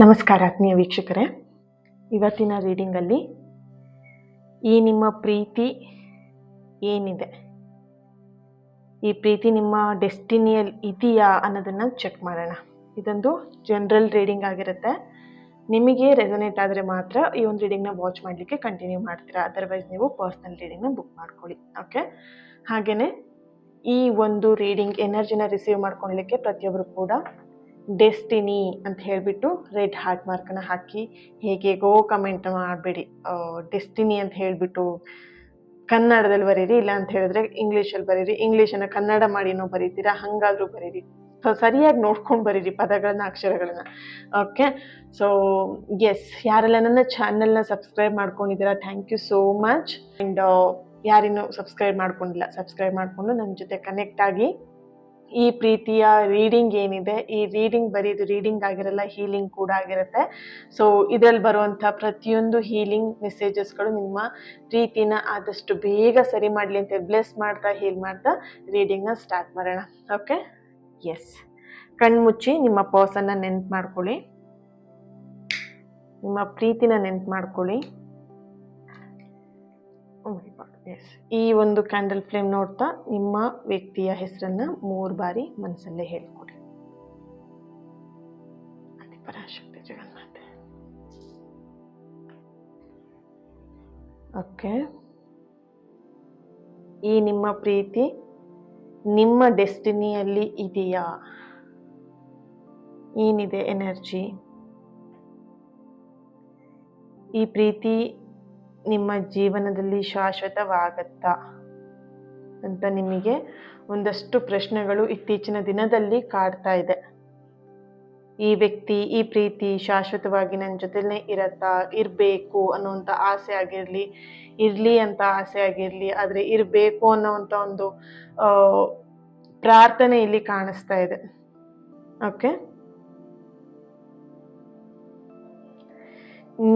ನಮಸ್ಕಾರ ಆತ್ಮೀಯ ವೀಕ್ಷಕರೇ, ಇವತ್ತಿನ ರೀಡಿಂಗಲ್ಲಿ ಈ ನಿಮ್ಮ ಪ್ರೀತಿ ಏನಿದೆ, ಈ ಪ್ರೀತಿ ನಿಮ್ಮ ಡೆಸ್ಟಿನಿಯಲ್ಲಿ ಇದೆಯಾ ಅನ್ನೋದನ್ನು ಚೆಕ್ ಮಾಡೋಣ. ಇದೊಂದು ಜನರಲ್ ರೀಡಿಂಗ್ ಆಗಿರುತ್ತೆ. ನಿಮಗೆ ರೆಸೊನೇಟ್ ಆದರೆ ಮಾತ್ರ ಈ ಒಂದು ರೀಡಿಂಗ್ನ ವಾಚ್ ಮಾಡಲಿಕ್ಕೆ ಕಂಟಿನ್ಯೂ ಮಾಡ್ತೀರಾ, ಅದರ್ವೈಸ್ ನೀವು ಪರ್ಸ್ನಲ್ ರೀಡಿಂಗ್ನ ಬುಕ್ ಮಾಡ್ಕೊಳ್ಳಿ. ಓಕೆ, ಹಾಗೆಯೇ ಈ ಒಂದು ರೀಡಿಂಗ್ ಎನರ್ಜಿನ ರಿಸೀವ್ ಮಾಡ್ಕೊಳ್ಳಿಕ್ಕೆ ಪ್ರತಿಯೊಬ್ಬರು ಕೂಡ ಡೆಸ್ಟಿನಿ ಅಂತ ಹೇಳಿಬಿಟ್ಟು ರೆಡ್ ಹಾರ್ಟ್ ಮಾರ್ಕನ್ನು ಹಾಕಿ ಹೇಗೇಗೋ ಕಮೆಂಟ್ ಮಾಡಬೇಡಿ. ಡೆಸ್ಟಿನಿ ಅಂತ ಹೇಳಿಬಿಟ್ಟು ಕನ್ನಡದಲ್ಲಿ ಬರೀರಿ, ಇಲ್ಲ ಅಂತ ಹೇಳಿದ್ರೆ ಇಂಗ್ಲೀಷಲ್ಲಿ ಬರೀರಿ, ಇಂಗ್ಲೀಷನ್ನು ಕನ್ನಡ ಮಾಡಿನೋ ಬರೀತೀರಾ, ಹಾಗಾದರೂ ಬರೀರಿ. ಸರಿಯಾಗಿ ನೋಡ್ಕೊಂಡು ಬರೀರಿ ಪದಗಳನ್ನ, ಅಕ್ಷರಗಳನ್ನ. ಓಕೆ, ಸೊ ಎಸ್, ಯಾರೆಲ್ಲ ನನ್ನ ಚಾನಲ್ನ ಸಬ್ಸ್ಕ್ರೈಬ್ ಮಾಡ್ಕೊಂಡಿದ್ದೀರಾ, thank you so much. And ಯಾರಿನ್ನೂ ಸಬ್ಸ್ಕ್ರೈಬ್ ಮಾಡ್ಕೊಂಡಿಲ್ಲ, ಸಬ್ಸ್ಕ್ರೈಬ್ ಮಾಡಿಕೊಂಡು ನನ್ನ ಜೊತೆ ಕನೆಕ್ಟ್ ಆಗಿ ಈ ಪ್ರೀತಿಯ ರೀಡಿಂಗ್ ಏನಿದೆ, ಈ ರೀಡಿಂಗ್ ಬರೀ ಇದು ರೀಡಿಂಗ್ ಆಗಿರಲ್ಲ, ಹೀಲಿಂಗ್ ಕೂಡ ಆಗಿರುತ್ತೆ. ಸೊ ಇದರಲ್ಲಿ ಬರುವಂಥ ಪ್ರತಿಯೊಂದು ಹೀಲಿಂಗ್ ಮೆಸೇಜಸ್ಗಳು ನಿಮ್ಮ ಪ್ರೀತಿನ ಆದಷ್ಟು ಬೇಗ ಸರಿ ಮಾಡಲಿ ಅಂತ ಬ್ಲೆಸ್ ಮಾಡ್ತಾ, ಹೀಲ್ ಮಾಡ್ತಾ ರೀಡಿಂಗ್ನ ಸ್ಟಾರ್ಟ್ ಮಾಡೋಣ. ಓಕೆ, ಎಸ್, ಕಣ್ಮುಚ್ಚಿ ನಿಮ್ಮ ಪರ್ಸನ್ನ ನೆನ್ಪು ಮಾಡ್ಕೊಳ್ಳಿ, ನಿಮ್ಮ ಪ್ರೀತಿನ ನೆನ್ಪು ಮಾಡ್ಕೊಳ್ಳಿ. ಎಸ್, ಈ ಒಂದು ಕ್ಯಾಂಡಲ್ ಫ್ಲೇಮ್ ನೋಡ್ತಾ ನಿಮ್ಮ ವ್ಯಕ್ತಿಯ ಹೆಸರನ್ನ 3 ಬಾರಿ ಮನಸ್ಸಲ್ಲೇ ಹೇಳ್ಕೊಡಿ. ಆದಿಪರಾಶಕ್ತಿ ಜಗನ್ಮಾತೆ. ಓಕೆ, ಈ ನಿಮ್ಮ ಪ್ರೀತಿ ನಿಮ್ಮ ಡೆಸ್ಟಿನಿಯಲ್ಲಿ ಇದೆಯಾ? ಏನಿದೆ ಎನರ್ಜಿ? ಈ ಪ್ರೀತಿ ನಿಮ್ಮ ಜೀವನದಲ್ಲಿ ಶಾಶ್ವತವಾಗತ್ತಾ ಅಂತ ನಿಮಗೆ ಒಂದಷ್ಟು ಪ್ರಶ್ನೆಗಳು ಇತ್ತೀಚಿನ ದಿನದಲ್ಲಿ ಕಾಡ್ತಾ ಇದೆ. ಈ ವ್ಯಕ್ತಿ, ಈ ಪ್ರೀತಿ ಶಾಶ್ವತವಾಗಿ ನನ್ನ ಜೊತೆಲೇ ಇರತ್ತಾ, ಇರಬೇಕು ಅನ್ನೋವಂಥ ಆಸೆ ಆಗಿರಲಿ, ಇರಲಿ ಅಂತ ಆಸೆ ಆಗಿರಲಿ, ಆದರೆ ಇರಬೇಕು ಅನ್ನೋವಂಥ ಒಂದು ಪ್ರಾರ್ಥನೆ ಇಲ್ಲಿ ಕಾಣಿಸ್ತಾ ಇದೆ. ಓಕೆ,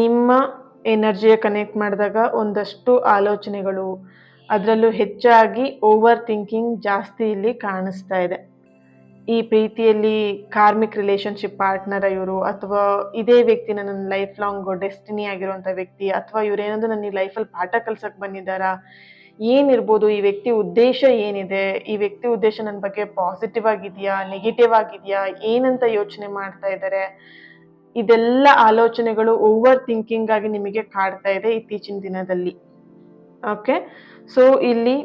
ನಿಮ್ಮ ಎನರ್ಜಿಯ ಕನೆಕ್ಟ್ ಮಾಡಿದಾಗ ಒಂದಷ್ಟು ಆಲೋಚನೆಗಳು, ಅದರಲ್ಲೂ ಹೆಚ್ಚಾಗಿ ಓವರ್ ಥಿಂಕಿಂಗ್ ಜಾಸ್ತಿ ಇಲ್ಲಿ ಕಾಣಿಸ್ತಾ ಇದೆ. ಈ ಪ್ರೀತಿಯಲ್ಲಿ ಕಾರ್ಮಿಕ್ ರಿಲೇಷನ್ಶಿಪ್ ಪಾರ್ಟ್ನರ್ ಇವರು, ಅಥವಾ ಇದೇ ವ್ಯಕ್ತಿನ ನನ್ನ ಲೈಫ್ ಲಾಂಗ್ ಡೆಸ್ಟಿನಿ ಆಗಿರುವಂಥ ವ್ಯಕ್ತಿ, ಅಥವಾ ಇವರೇನಾದರೂ ನನ್ನ ಈ ಲೈಫಲ್ಲಿ ಪಾಠ ಕಲ್ಸಕ್ಕೆ ಬಂದಿದ್ದಾರಾ, ಏನಿರ್ಬೋದು, ಈ ವ್ಯಕ್ತಿ ಉದ್ದೇಶ ಏನಿದೆ, ಈ ವ್ಯಕ್ತಿ ಉದ್ದೇಶ ನನ್ನ ಬಗ್ಗೆ ಪಾಸಿಟಿವ್ ಆಗಿದೆಯಾ, ನೆಗೆಟಿವ್ ಆಗಿದೆಯಾ, ಏನಂತ ಯೋಚನೆ ಮಾಡ್ತಾ ಇದ್ದಾರೆ, ಇದೆಲ್ಲ ಆಲೋಚನೆಗಳು ಓವರ್ ಥಿಂಕಿಂಗ್ ಆಗಿ ನಿಮಗೆ ಕಾಡ್ತಾ ಇದೆ ಇತ್ತೀಚಿನ ದಿನದಲ್ಲಿ. ಓಕೆ, ಸೊ ಇಲ್ಲಿ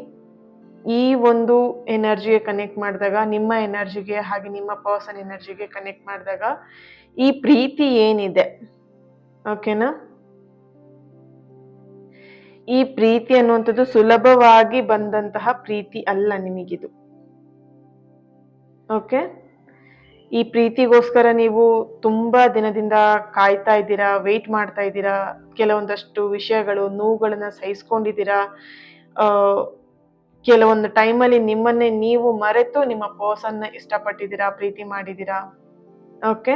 ಈ ಒಂದು ಎನರ್ಜಿಗೆ ಕನೆಕ್ಟ್ ಮಾಡಿದಾಗ, ನಿಮ್ಮ ಎನರ್ಜಿಗೆ ಹಾಗೆ ನಿಮ್ಮ ಪರ್ಸನ್ ಎನರ್ಜಿಗೆ ಕನೆಕ್ಟ್ ಮಾಡಿದಾಗ ಈ ಪ್ರೀತಿ ಏನಿದೆ, ಓಕೆನಾ, ಈ ಪ್ರೀತಿ ಅನ್ನುವಂಥದ್ದು ಸುಲಭವಾಗಿ ಬಂದಂತಹ ಪ್ರೀತಿ ಅಲ್ಲ ನಿಮಗಿದು. ಓಕೆ, ಈ ಪ್ರೀತಿಗೋಸ್ಕರ ನೀವು ತುಂಬಾ ದಿನದಿಂದ ಕಾಯ್ತಾ ಇದ್ದೀರಾ, ವೆಯ್ಟ್ ಮಾಡ್ತಾ ಇದ್ದೀರಾ, ಕೆಲವೊಂದಷ್ಟು ವಿಷಯಗಳು, ನೋವುಗಳನ್ನ ಸಹಿಸ್ಕೊಂಡಿದ್ದೀರಾ, ಕೆಲವೊಂದು ಟೈಮಲ್ಲಿ ನಿಮ್ಮನ್ನೇ ನೀವು ಮರೆತು ನಿಮ್ಮ ಪರ್ಸನ್ನ ಇಷ್ಟಪಟ್ಟಿದ್ದೀರಾ, ಪ್ರೀತಿ ಮಾಡಿದ್ದೀರಾ. ಓಕೆ,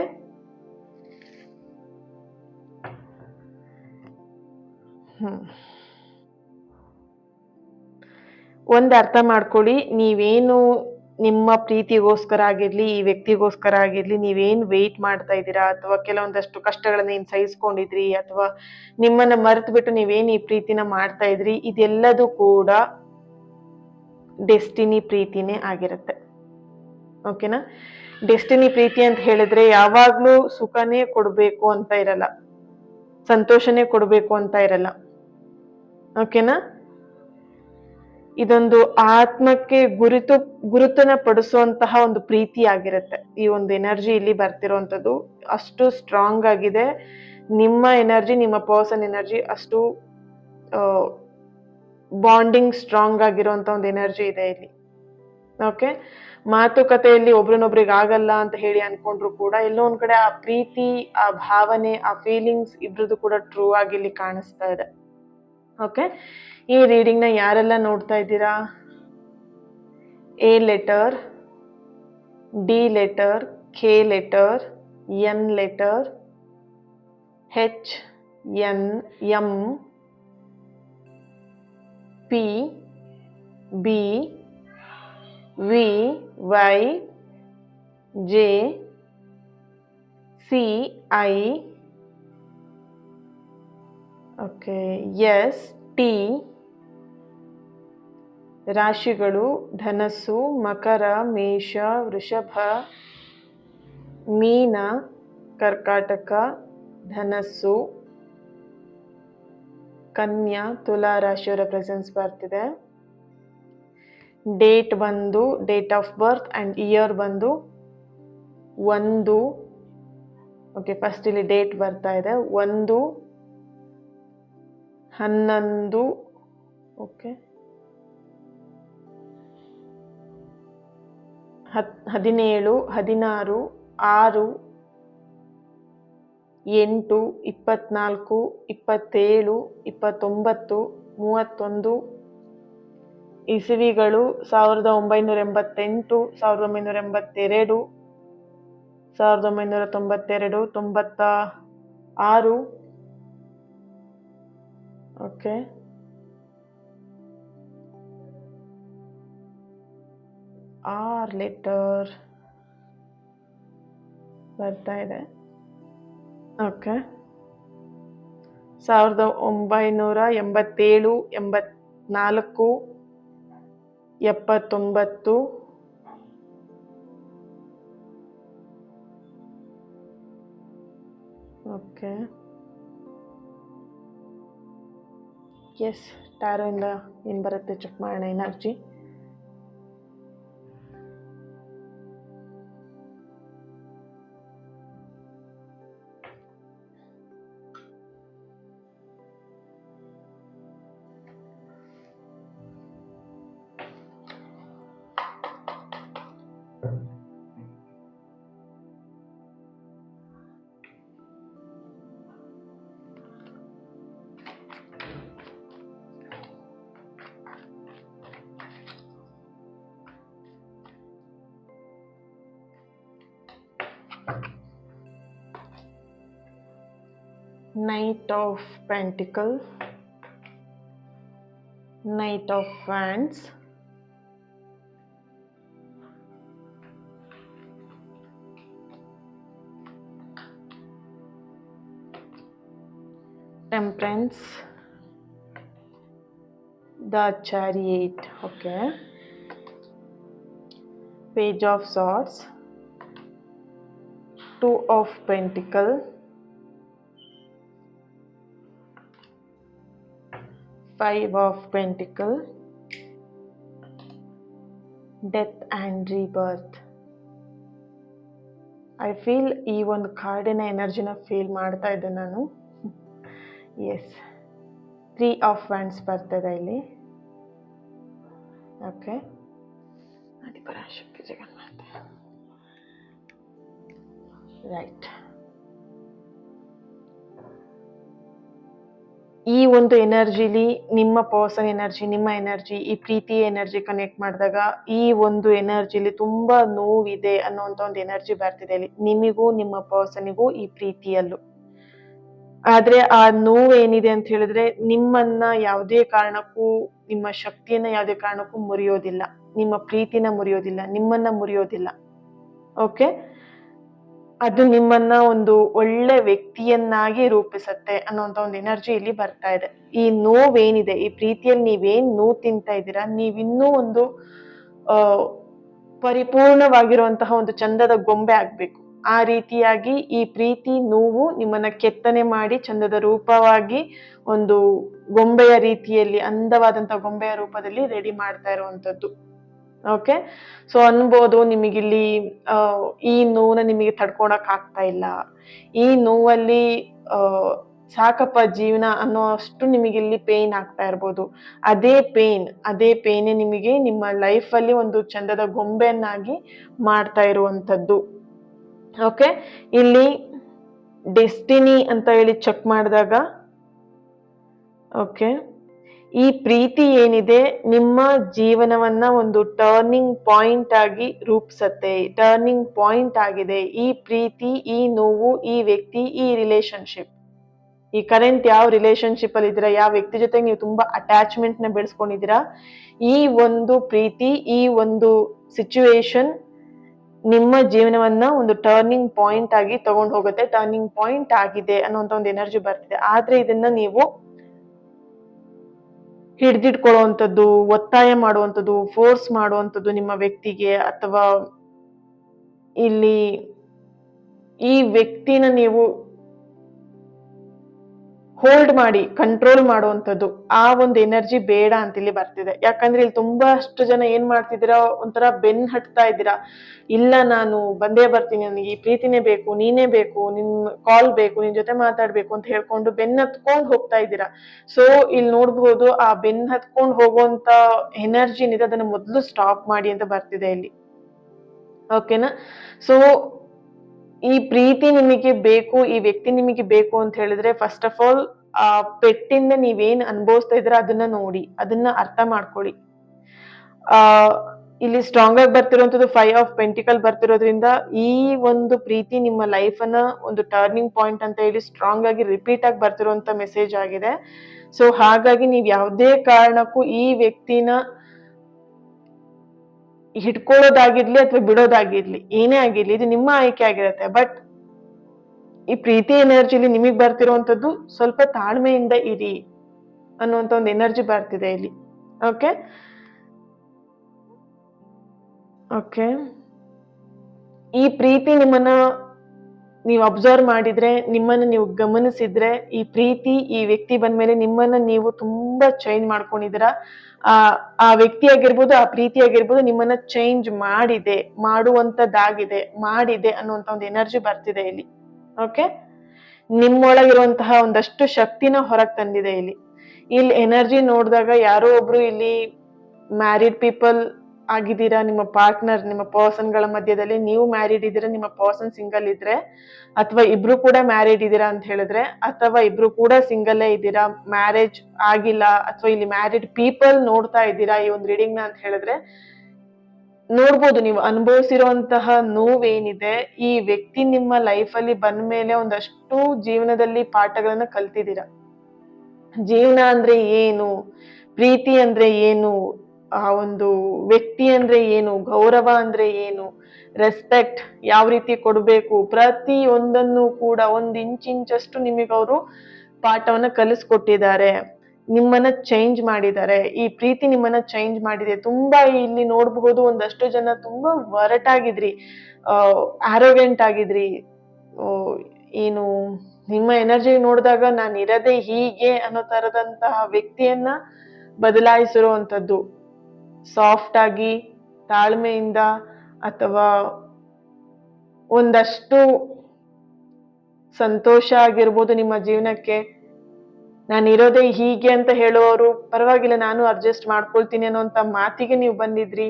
ಒಂದು ಅರ್ಥ ಮಾಡ್ಕೊಳ್ಳಿ, ನೀವೇನು ನಿಮ್ಮ ಪ್ರೀತಿಗೋಸ್ಕರ ಆಗಿರ್ಲಿ, ಈ ವ್ಯಕ್ತಿಗೋಸ್ಕರ ಆಗಿರ್ಲಿ, ನೀವೇನು ವೆಯ್ಟ್ ಮಾಡ್ತಾ ಇದ್ದೀರಾ, ಅಥವಾ ಕೆಲವೊಂದಷ್ಟು ಕಷ್ಟಗಳನ್ನ ಏನು ಸಹಿಸ್ಕೊಂಡಿದ್ರಿ, ಅಥವಾ ನಿಮ್ಮನ್ನ ಮರೆತು ಬಿಟ್ಟು ನೀವೇನು ಈ ಪ್ರೀತಿನ ಮಾಡ್ತಾ ಇದ್ರಿ, ಇದೆಲ್ಲದೂ ಕೂಡ ಡೆಸ್ಟಿನಿ ಪ್ರೀತಿನೇ ಆಗಿರುತ್ತೆ. ಓಕೆನಾ, ಡೆಸ್ಟಿನಿ ಪ್ರೀತಿ ಅಂತ ಹೇಳಿದ್ರೆ ಯಾವಾಗ್ಲೂ ಸುಖನೇ ಕೊಡ್ಬೇಕು ಅಂತ ಇರಲ್ಲ, ಸಂತೋಷನೇ ಕೊಡ್ಬೇಕು ಅಂತ ಇರಲ್ಲ. ಓಕೆನಾ, ಇದೊಂದು ಆತ್ಮಕ್ಕೆ ಗುರುತನ ಪಡಿಸುವಂತಹ ಒಂದು ಪ್ರೀತಿ ಆಗಿರುತ್ತೆ. ಈ ಒಂದು ಎನರ್ಜಿ ಇಲ್ಲಿ ಬರ್ತಿರೋಂಥದ್ದು ಅಷ್ಟು ಸ್ಟ್ರಾಂಗ್ ಆಗಿದೆ. ನಿಮ್ಮ ಎನರ್ಜಿ, ನಿಮ್ಮ ಪರ್ಸನ್ ಎನರ್ಜಿ ಅಷ್ಟು ಬಾಂಡಿಂಗ್ ಸ್ಟ್ರಾಂಗ್ ಆಗಿರುವಂತ ಒಂದು ಎನರ್ಜಿ ಇದೆ ಇಲ್ಲಿ. ಓಕೆ, ಮಾತುಕತೆಯಲ್ಲಿ ಒಬ್ರನ್ನೊಬ್ರಿಗೆ ಆಗಲ್ಲ ಅಂತ ಹೇಳಿ ಅನ್ಕೊಂಡ್ರು ಕೂಡ ಎಲ್ಲೋ ಒಂದ್ ಕಡೆ ಆ ಪ್ರೀತಿ, ಆ ಭಾವನೆ, ಆ ಫೀಲಿಂಗ್ಸ್ ಇಬ್ರದ್ದು ಕೂಡ ಟ್ರೂ ಆಗಿ ಇಲ್ಲಿ ಕಾಣಿಸ್ತಾ ಇದೆ. ಓಕೆ, ಈ ರೀಡಿಂಗ್ನ ಯಾರೆಲ್ಲ ನೋಡ್ತಾ ಇದ್ದೀರಾ, A letter, D letter, K letter, N letter, H, N, M, P, B, V, Y, J, CI, okay, ST. ರಾಶಿಗಳು ಧನಸ್ಸು, ಮಕರ, ಮೇಷ, ವೃಷಭ, ಮೀನ, ಕರ್ಕಾಟಕ, ಧನಸ್ಸು, ಕನ್ಯಾ, ತುಲಾ ರಾಶಿಯವರ ಪ್ರೆಸೆನ್ಸ್ ಬರ್ತಿದೆ. ಡೇಟ್ ಬಂದು, date of birth and year ಬಂದು 1. ಓಕೆ, ಫಸ್ಟ್ ಇಲ್ಲಿ ಡೇಟ್ ಬರ್ತಾ ಇದೆ 1/11. ಓಕೆ, 17, 16, 6, 8, 24, 27, 29, 31. ಇಸವಿಗಳು 1988, 1982, 1992, 96. ಓಕೆ, ಆರ್ ಲೆಟರ್ ಬರ್ತಾ ಇದೆ. ಓಕೆ, 1987, 84, 79. ಓಕೆ, ಎಸ್, ಟ್ಯಾರೋ ಇಂದ ಏನು ಬರುತ್ತೆ ಚೆಕ್ ಮಾಡೋಣ energy. Knight of Pentacles, Knight of Wands, Temperance, the Chariot. Okay, Page of Swords, 2 of Pentacles, 5 of Pentacles, Death and Rebirth. I feel ಈ ಒಂದು ಕಾರ್ಡಿನ ಎನರ್ಜಿನ feel ಮಾಡ್ತಾ ಇದ್ದೆ ನಾನು. ಎಸ್, 3 ಆಫ್ ವ್ಯಾಂಡ್ಸ್ ಬರ್ತದೆ ಇಲ್ಲಿ. ಓಕೆ, ಆದಿಪರಾಶಕ್ತಿ ಜಗನ್ಮಾತೆ. ರೈಟ್, ಈ ಒಂದು ಎನರ್ಜಿಲಿ ನಿಮ್ಮ ಪರ್ಸನ್ ಎನರ್ಜಿ, ನಿಮ್ಮ ಎನರ್ಜಿ, ಈ ಪ್ರೀತಿ ಎನರ್ಜಿ ಕನೆಕ್ಟ್ ಮಾಡಿದಾಗ ಈ ಒಂದು ಎನರ್ಜಿಲಿ ತುಂಬಾ ನೋವಿದೆ ಅನ್ನೋಂಥ ಒಂದು ಎನರ್ಜಿ ಬರ್ತಿದೆ ಇಲ್ಲಿ ನಿಮಿಗೂ ನಿಮ್ಮ ಪರ್ಸನಿಗೂ ಈ ಪ್ರೀತಿಯಲ್ಲೂ. ಆದ್ರೆ ಆ ನೋವು ಏನಿದೆ ಅಂತ ಹೇಳಿದ್ರೆ ನಿಮ್ಮನ್ನ ಯಾವುದೇ ಕಾರಣಕ್ಕೂ, ನಿಮ್ಮ ಶಕ್ತಿಯನ್ನ ಯಾವುದೇ ಕಾರಣಕ್ಕೂ ಮುರಿಯೋದಿಲ್ಲ, ನಿಮ್ಮ ಪ್ರೀತಿನ ಮುರಿಯೋದಿಲ್ಲ, ನಿಮ್ಮನ್ನ ಮುರಿಯೋದಿಲ್ಲ. ಓಕೆ, ಅದು ನಿಮ್ಮನ್ನ ಒಂದು ಒಳ್ಳೆ ವ್ಯಕ್ತಿಯನ್ನಾಗಿ ರೂಪಿಸತ್ತೆ ಅನ್ನೋಂಥ ಒಂದು ಎನರ್ಜಿ ಇಲ್ಲಿ ಬರ್ತಾ ಇದೆ. ಈ ನೋವೇನಿದೆ, ಈ ಪ್ರೀತಿಯಲ್ಲಿ ನೀವೇನ್ ನೋವು ತಿಂತಾ ಇದ್ದೀರಾ, ನೀವಿನ್ನೂ ಒಂದು ಪರಿಪೂರ್ಣವಾಗಿರುವಂತಹ ಒಂದು ಚಂದದ ಗೊಂಬೆ ಆಗ್ಬೇಕು. ಆ ರೀತಿಯಾಗಿ ಈ ಪ್ರೀತಿ ನೋವು ನಿಮ್ಮನ್ನ ಕೆತ್ತನೆ ಮಾಡಿ ಚಂದದ ರೂಪವಾಗಿ ಒಂದು ಗೊಂಬೆಯ ರೀತಿಯಲ್ಲಿ, ಅಂದವಾದಂತಹ ಗೊಂಬೆಯ ರೂಪದಲ್ಲಿ ರೆಡಿ ಮಾಡ್ತಾ ಇರುವಂತದ್ದು. ಓಕೆ, ಸೊ ಅನ್ಬೋದು ನಿಮಗಿಲ್ಲಿ ಈ ನೋವನ್ನ ನಿಮಗೆ ತಡ್ಕೊಳಕ್ ಆಗ್ತಾ ಇಲ್ಲ, ಈ ನೋವಲ್ಲಿ ಸಾಕಪ್ಪ ಜೀವನ ಅನ್ನೋ ಅಷ್ಟು ನಿಮಗಿಲ್ಲಿ ಪೇನ್ ಆಗ್ತಾ ಇರ್ಬೋದು. ಅದೇ ಪೇನ್ ನಿಮಗೆ ನಿಮ್ಮ ಲೈಫಲ್ಲಿ ಒಂದು ಚಂದದ ಗೊಂಬೆಯನ್ನಾಗಿ ಮಾಡ್ತಾ ಇರುವಂತದ್ದು. ಓಕೆ, ಇಲ್ಲಿ ಡೆಸ್ಟಿನಿ ಅಂತ ಹೇಳಿ ಚೆಕ್ ಮಾಡಿದಾಗ, ಓಕೆ, ಈ ಪ್ರೀತಿ ಏನಿದೆ ನಿಮ್ಮ ಜೀವನವನ್ನ ಒಂದು ಟರ್ನಿಂಗ್ ಪಾಯಿಂಟ್ ಆಗಿ ರೂಪಿಸತ್ತೆ, ಟರ್ನಿಂಗ್ ಪಾಯಿಂಟ್ ಆಗಿದೆ. ಈ ಪ್ರೀತಿ, ಈ ನೋವು, ಈ ವ್ಯಕ್ತಿ, ಈ ರಿಲೇಶನ್ಶಿಪ್, ಈ ಕರೆಂಟ್ ಯಾವ ರಿಲೇಶನ್ಶಿಪ್ ಅಲ್ಲಿ ಇದ್ದೀರಾ, ಯಾವ ವ್ಯಕ್ತಿ ಜೊತೆಗೆ ನೀವು ತುಂಬಾ ಅಟ್ಯಾಚ್ಮೆಂಟ್ ನ ಬೆಳೆಸ್ಕೊಂಡಿದ್ದೀರಾ, ಈ ಒಂದು ಪ್ರೀತಿ, ಈ ಒಂದು ಸಿಚುವೇಶನ್ ನಿಮ್ಮ ಜೀವನವನ್ನ ಒಂದು ಟರ್ನಿಂಗ್ ಪಾಯಿಂಟ್ ಆಗಿ ತಗೊಂಡು ಹೋಗುತ್ತೆ. ಟರ್ನಿಂಗ್ ಪಾಯಿಂಟ್ ಆಗಿದೆ ಅನ್ನುವಂತ ಒಂದು ಎನರ್ಜಿ ಬರ್ತಿದೆ. ಆದ್ರೆ ಇದನ್ನ ನೀವು ಹಿಡ್ದಿಟ್ಕೊಳ್ಳುವಂಥದ್ದು, ಒತ್ತಾಯ ಮಾಡುವಂಥದ್ದು, ಫೋರ್ಸ್ ಮಾಡುವಂಥದ್ದು ನಿಮ್ಮ ವ್ಯಕ್ತಿಗೆ, ಅಥವಾ ಇಲ್ಲಿ ಈ ವ್ಯಕ್ತಿನ ನೀವು ಹೋಲ್ಡ್ ಮಾಡಿ ಕಂಟ್ರೋಲ್ ಮಾಡುವಂಥದ್ದು, ಆ ಒಂದು ಎನರ್ಜಿ ಬೇಡ ಅಂತ ಇಲ್ಲಿ ಬರ್ತಿದೆ. ಯಾಕಂದ್ರೆ ಇಲ್ಲಿ ತುಂಬಾ ಅಷ್ಟು ಜನ ಏನ್ ಮಾಡ್ತಿದ್ದೀರಾ, ಒಂಥರ ಬೆನ್ ಹಟ್ತಾ ಇದ್ದೀರಾ. ಇಲ್ಲ, ನಾನು ಬಂದೇ ಬರ್ತೀನಿ, ನನಗೆ ಈ ಪ್ರೀತಿನೇ ಬೇಕು, ನೀನೇ ಬೇಕು, ನಿನ್ ಕಾಲ್ ಬೇಕು, ನಿನ್ ಜೊತೆ ಮಾತಾಡ್ಬೇಕು ಅಂತ ಹೇಳ್ಕೊಂಡು ಬೆನ್ ಹತ್ಕೊಂಡ್ ಹೋಗ್ತಾ ಇದ್ದೀರಾ. ಸೊ ಇಲ್ಲಿ ನೋಡ್ಬಹುದು, ಆ ಬೆನ್ ಹತ್ಕೊಂಡ್ ಹೋಗುವಂತ ಎನರ್ಜಿ ಏನಿದೆ ಅದನ್ನ ಮೊದಲು ಸ್ಟಾಪ್ ಮಾಡಿ ಅಂತ ಬರ್ತಿದೆ ಇಲ್ಲಿ. ಓಕೆನಾ? ಸೊ ಈ ಪ್ರೀತಿ ನಿಮಗೆ ಬೇಕು, ಈ ವ್ಯಕ್ತಿ ನಿಮಗೆ ಬೇಕು ಅಂತ ಹೇಳಿದ್ರೆ ಫಸ್ಟ್ ಆಫ್ ಆಲ್ ಆ ಪೆಟ್ಟಿಂದ ನೀವೇನ್ ಅನುಭವಿಸ್ತಾ ಇದ್ರ ಅದನ್ನ ನೋಡಿ, ಅದನ್ನ ಅರ್ಥ ಮಾಡ್ಕೊಳ್ಳಿ. ಆ ಇಲ್ಲಿ ಸ್ಟ್ರಾಂಗ್ ಆಗಿ ಬರ್ತಿರುವಂತದ್ದು 5 ಆಫ್ ಪೆಂಟಿಕಲ್ ಬರ್ತಿರೋದ್ರಿಂದ ಈ ಒಂದು ಪ್ರೀತಿ ನಿಮ್ಮ ಲೈಫ್ ಅನ್ನ ಒಂದು ಟರ್ನಿಂಗ್ ಪಾಯಿಂಟ್ ಅಂತ ಹೇಳಿ ಸ್ಟ್ರಾಂಗ್ ಆಗಿ ರಿಪೀಟ್ ಆಗಿ ಬರ್ತಿರುವಂತ ಮೆಸೇಜ್ ಆಗಿದೆ. ಸೊ ಹಾಗಾಗಿ ನೀವ್ ಯಾವುದೇ ಕಾರಣಕ್ಕೂ ಈ ವ್ಯಕ್ತಿನ ಹಿಡ್ಕೊಳ್ಳೋದಾಗಿರ್ಲಿ ಅಥವಾ ಬಿಡೋದಾಗಿರ್ಲಿ, ಏನೇ ಆಗಿರ್ಲಿ, ಇದು ನಿಮ್ಮ ಆಯ್ಕೆ ಆಗಿರತ್ತೆ. ಬಟ್ ಈ ಪ್ರೀತಿ ಎನರ್ಜಿಲಿ ನಿಮಗ್ ಬರ್ತಿರುವಂತದ್ದು ಸ್ವಲ್ಪ ತಾಳ್ಮೆಯಿಂದ ಇರಿ ಅನ್ನುವಂತ ಒಂದು ಎನರ್ಜಿ ಬರ್ತಿದೆ ಇಲ್ಲಿ. ಓಕೆ ಓಕೆ ಈ ಪ್ರೀತಿ ನಿಮ್ಮನ್ನ ನೀವು ಅಬ್ಸರ್ವ್ ಮಾಡಿದ್ರೆ, ನಿಮ್ಮನ್ನ ನೀವು ಗಮನಿಸಿದ್ರೆ, ಈ ಪ್ರೀತಿ ಈ ವ್ಯಕ್ತಿ ಬಂದ್ಮೇಲೆ ನಿಮ್ಮನ್ನ ನೀವು ತುಂಬಾ ಚೇಂಜ್ ಮಾಡ್ಕೊಂಡಿದ್ದೀರಾ. ಆ ವ್ಯಕ್ತಿ ಆಗಿರ್ಬೋದು, ಆ ಪ್ರೀತಿ ಆಗಿರ್ಬೋದು, ನಿಮ್ಮನ್ನ ಚೇಂಜ್ ಮಾಡಿದೆ ಅನ್ನುವಂತ ಒಂದು ಎನರ್ಜಿ ಬರ್ತಿದೆ ಇಲ್ಲಿ. ಓಕೆ, ನಿಮ್ಮೊಳಗಿರುವಂತಹ ಒಂದಷ್ಟು ಶಕ್ತಿನ ಹೊರಗೆ ತಂದಿದೆ ಇಲ್ಲಿ. ಇಲ್ಲಿ ಎನರ್ಜಿ ನೋಡಿದಾಗ ಯಾರೋ ಒಬ್ರು ಇಲ್ಲಿ ಮ್ಯಾರಿಡ್ ಪೀಪಲ್ ಆಗಿದ್ದೀರಾ, ನಿಮ್ಮ ಪಾರ್ಟ್ನರ್, ನಿಮ್ಮ ಪರ್ಸನ್ ಗಳ ಮಧ್ಯದಲ್ಲಿ ನೀವು ಮ್ಯಾರಿಡ್ ಇದ್ದೀರಾ, ನಿಮ್ಮ ಪರ್ಸನ್ ಸಿಂಗಲ್ ಇದ್ರೆ, ಅಥವಾ ಇಬ್ರು ಕೂಡ ಮ್ಯಾರಿಡ್ ಇದ್ದೀರಾ ಅಂತ ಹೇಳಿದ್ರೆ, ಅಥವಾ ಇಬ್ರು ಕೂಡ ಸಿಂಗಲ್ ಇದ್ದೀರಾ, ಮ್ಯಾರೇಜ್ ಆಗಿಲ್ಲ, ಅಥವಾ ಇಲ್ಲಿ ಮ್ಯಾರಿಡ್ ಪೀಪಲ್ ನೋಡ್ತಾ ಇದ್ದೀರಾ ಈ ಒಂದು ರೀಡಿಂಗ್ ನ ಅಂತ ಹೇಳಿದ್ರೆ, ನೋಡ್ಬೋದು ನೀವು ಅನುಭವಿಸಿರುವಂತಹ ನೋವೇನಿದೆ, ಈ ವ್ಯಕ್ತಿ ನಿಮ್ಮ ಲೈಫ್ ಅಲ್ಲಿ ಬಂದ ಮೇಲೆ ಒಂದಷ್ಟು ಜೀವನದಲ್ಲಿ ಪಾಠಗಳನ್ನ ಕಲ್ತಿದ್ದೀರಾ. ಜೀವನ ಅಂದ್ರೆ ಏನು, ಪ್ರೀತಿ ಅಂದ್ರೆ ಏನು, ಆ ಒಂದು ವ್ಯಕ್ತಿ ಅಂದ್ರೆ ಏನು, ಗೌರವ ಅಂದ್ರೆ ಏನು, ರೆಸ್ಪೆಕ್ಟ್ ಯಾವ ರೀತಿ ಕೊಡ್ಬೇಕು, ಪ್ರತಿ ಒಂದನ್ನು ಕೂಡ ಒಂದು ಇಂಚಷ್ಟು ನಿಮಗೆ ಅವರು ಪಾಠವನ್ನ ಕಲಿಸ್ಕೊಟ್ಟಿದ್ದಾರೆ, ನಿಮ್ಮನ್ನ ಚೇಂಜ್ ಮಾಡಿದ್ದಾರೆ. ಈ ಪ್ರೀತಿ ನಿಮ್ಮನ್ನ ಚೇಂಜ್ ಮಾಡಿದೆ. ತುಂಬಾ ಇಲ್ಲಿ ನೋಡಬಹುದು, ಒಂದಷ್ಟು ಜನ ತುಂಬಾ ಒರಟಾಗಿದ್ರಿ, ಆರೋಗೆಂಟ್ ಆಗಿದ್ರಿ. ಏನು ನಿಮ್ಮ ಎನರ್ಜಿ ನೋಡಿದಾಗ ನಾನು ಇರದೆ ಹೀಗೆ ಅನ್ನೋ ತರದಂತಹ ವ್ಯಕ್ತಿಯನ್ನ ಬದಲಾಯಿಸಿರುವಂತದ್ದು, ಸಾಫ್ಟ್ ಆಗಿ, ತಾಳ್ಮೆಯಿಂದ, ಅಥವಾ ಒಂದಷ್ಟು ಸಂತೋಷ ಆಗಿರ್ಬೋದು ನಿಮ್ಮ ಜೀವನಕ್ಕೆ. ನಾನು ಇರೋದೇ ಹೀಗೆ ಅಂತ ಹೇಳುವವರು, ಪರವಾಗಿಲ್ಲ ನಾನು ಅಡ್ಜಸ್ಟ್ ಮಾಡ್ಕೊಳ್ತೀನಿ ಅನ್ನೋಂತ ಮಾತಿಗೆ ನೀವು ಬಂದಿದ್ರಿ.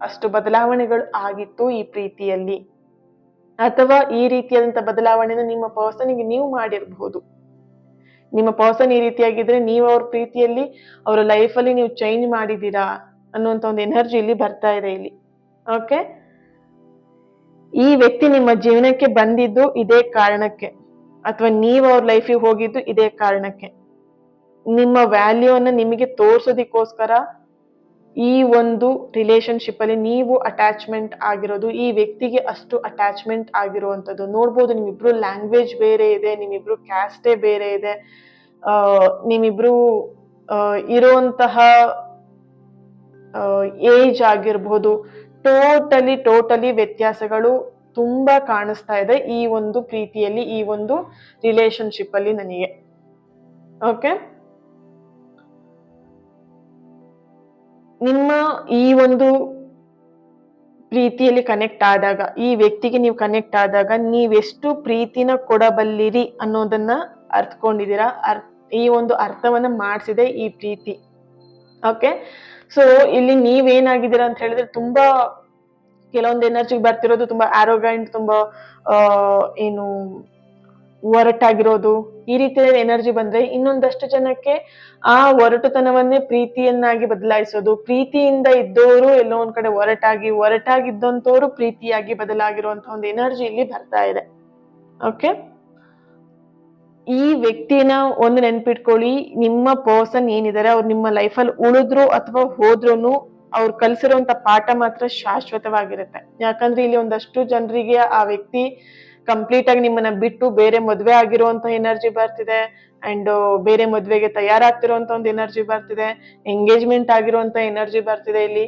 ಅಷ್ಟು ಬದಲಾವಣೆಗಳು ಆಗಿತ್ತು ಈ ಪ್ರೀತಿಯಲ್ಲಿ. ಅಥವಾ ಈ ರೀತಿಯಾದಂತ ಬದಲಾವಣೆನ ನಿಮ್ಮ ಪರ್ಸನ್ಗೆ ನೀವು ಮಾಡಿರಬಹುದು. ನಿಮ್ಮ ಪರ್ಸನ್ ಈ ರೀತಿಯಾಗಿದ್ರೆ ನೀವು ಅವ್ರ ಪ್ರೀತಿಯಲ್ಲಿ, ಅವರ ಲೈಫಲ್ಲಿ ನೀವು ಚೇಂಜ್ ಮಾಡಿದ್ದೀರಾ ಅನ್ನುವಂತ ಒಂದು ಎನರ್ಜಿ ಇಲ್ಲಿ ಬರ್ತಾ ಇದೆ ಇಲ್ಲಿ. ಓಕೆ, ಈ ವ್ಯಕ್ತಿ ನಿಮ್ಮ ಜೀವನಕ್ಕೆ ಬಂದಿದ್ದು ಇದೇ ಕಾರಣಕ್ಕೆ, ಅಥವಾ ನೀವು ಅವ್ರ ಲೈಫಿಗೆ ಹೋಗಿದ್ದು ಇದೇ ಕಾರಣಕ್ಕೆ. ನಿಮ್ಮ ವ್ಯಾಲ್ಯೂನ ನಿಮಗೆ ತೋರ್ಸೋದಿಕ್ಕೋಸ್ಕರ ಈ ಒಂದು ರಿಲೇಶನ್ಶಿಪ್ ಅಲ್ಲಿ ನೀವು ಅಟ್ಯಾಚ್ಮೆಂಟ್ ಆಗಿರೋದು, ಈ ವ್ಯಕ್ತಿಗೆ ಅಷ್ಟು ಅಟ್ಯಾಚ್ಮೆಂಟ್ ಆಗಿರುವಂತದ್ದು. ನೋಡ್ಬೋದು, ನಿಮ್ಮಿಬ್ರು ಲ್ಯಾಂಗ್ವೇಜ್ ಬೇರೆ ಇದೆ, ನಿಮ್ಮಿಬ್ರು ಕ್ಯಾಸ್ಟೇ ಬೇರೆ ಇದೆ, ನಿಮ್ಮಿಬ್ರು ಇರುವಂತಹ ಏಜ್ ಆಗಿರ್ಬೋದು, ಟೋಟಲಿ ವ್ಯತ್ಯಾಸಗಳು ತುಂಬಾ ಕಾಣಿಸ್ತಾ ಇದೆ ಈ ಒಂದು ಪ್ರೀತಿಯಲ್ಲಿ, ಈ ಒಂದು ರಿಲೇಶನ್ಶಿಪ್ ಅಲ್ಲಿ ನನಗೆ. ಓಕೆ, ನಿಮ್ಮ ಈ ಒಂದು ಪ್ರೀತಿಯಲ್ಲಿ ಕನೆಕ್ಟ್ ಆದಾಗ, ಈ ವ್ಯಕ್ತಿಗೆ ನೀವು ಕನೆಕ್ಟ್ ಆದಾಗ ನೀವೆಷ್ಟು ಪ್ರೀತಿನ ಕೊಡಬಲ್ಲಿರಿ ಅನ್ನೋದನ್ನ ಅರ್ಥಕೊಂಡಿದ್ದೀರಾ. ಈ ಒಂದು ಅರ್ಥವನ್ನ ಮಾಡಿಸಿದೆ ಈ ಪ್ರೀತಿ. ಓಕೆ, ಸೊ ಇಲ್ಲಿ ನೀವೇನಾಗಿದ್ದೀರಾ ಅಂತ ಹೇಳಿದ್ರೆ, ತುಂಬಾ ಕೆಲವೊಂದು ಎನರ್ಜಿ ಬರ್ತಿರೋದು ತುಂಬಾ ಆರೋಗ್ಯಾಂಟ್, ತುಂಬಾ ಏನು ಒರಟಾಗಿರೋದು, ಈ ರೀತಿಯ ಎನರ್ಜಿ ಬಂದ್ರೆ ಇನ್ನೊಂದಷ್ಟು ಜನಕ್ಕೆ ಆ ಒರಟುತನವನ್ನೇ ಪ್ರೀತಿಯನ್ನಾಗಿ ಬದಲಾಯಿಸೋದು. ಪ್ರೀತಿಯಿಂದ ಇದ್ದವರು ಎಲ್ಲೋ ಒಂದ್ ಕಡೆ ಒರಟಾಗಿದ್ದಂತವ್ರು ಪ್ರೀತಿಯಾಗಿ ಬದಲಾಗಿರುವಂತಹ ಒಂದು ಎನರ್ಜಿ ಇಲ್ಲಿ ಬರ್ತಾ ಇದೆ. ಓಕೆ, ಈ ವ್ಯಕ್ತಿನ ಒಂದು ನೆನ್ಪಿಟ್ಕೊಳ್ಳಿ, ನಿಮ್ಮ ಪರ್ಸನ್ ಏನಿದ್ದಾರೆ ಅವ್ರು ನಿಮ್ಮ ಲೈಫಲ್ಲಿ ಉಳಿದ್ರು ಅಥವಾ ಹೋದ್ರು ಅವ್ರು ಕಲ್ಸಿರುವಂತ ಪಾಠ ಮಾತ್ರ ಶಾಶ್ವತವಾಗಿರುತ್ತೆ. ಯಾಕಂದ್ರೆ ಇಲ್ಲಿ ಒಂದಷ್ಟು ಜನರಿಗೆ ಆ ವ್ಯಕ್ತಿ ಕಂಪ್ಲೀಟ್ ಆಗಿ ನಿಮ್ಮನ್ನ ಬಿಟ್ಟು ಬೇರೆ ಮದ್ವೆ ಆಗಿರುವಂತ ಎನರ್ಜಿ ಬರ್ತಿದೆ, ಅಂಡ್ ಬೇರೆ ಮದ್ವೆಗೆ ತಯಾರಾಗ್ತಿರುವಂತ ಒಂದು ಎನರ್ಜಿ ಬರ್ತಿದೆ, ಎಂಗೇಜ್ಮೆಂಟ್ ಆಗಿರುವಂತ ಎನರ್ಜಿ ಬರ್ತಿದೆ ಇಲ್ಲಿ.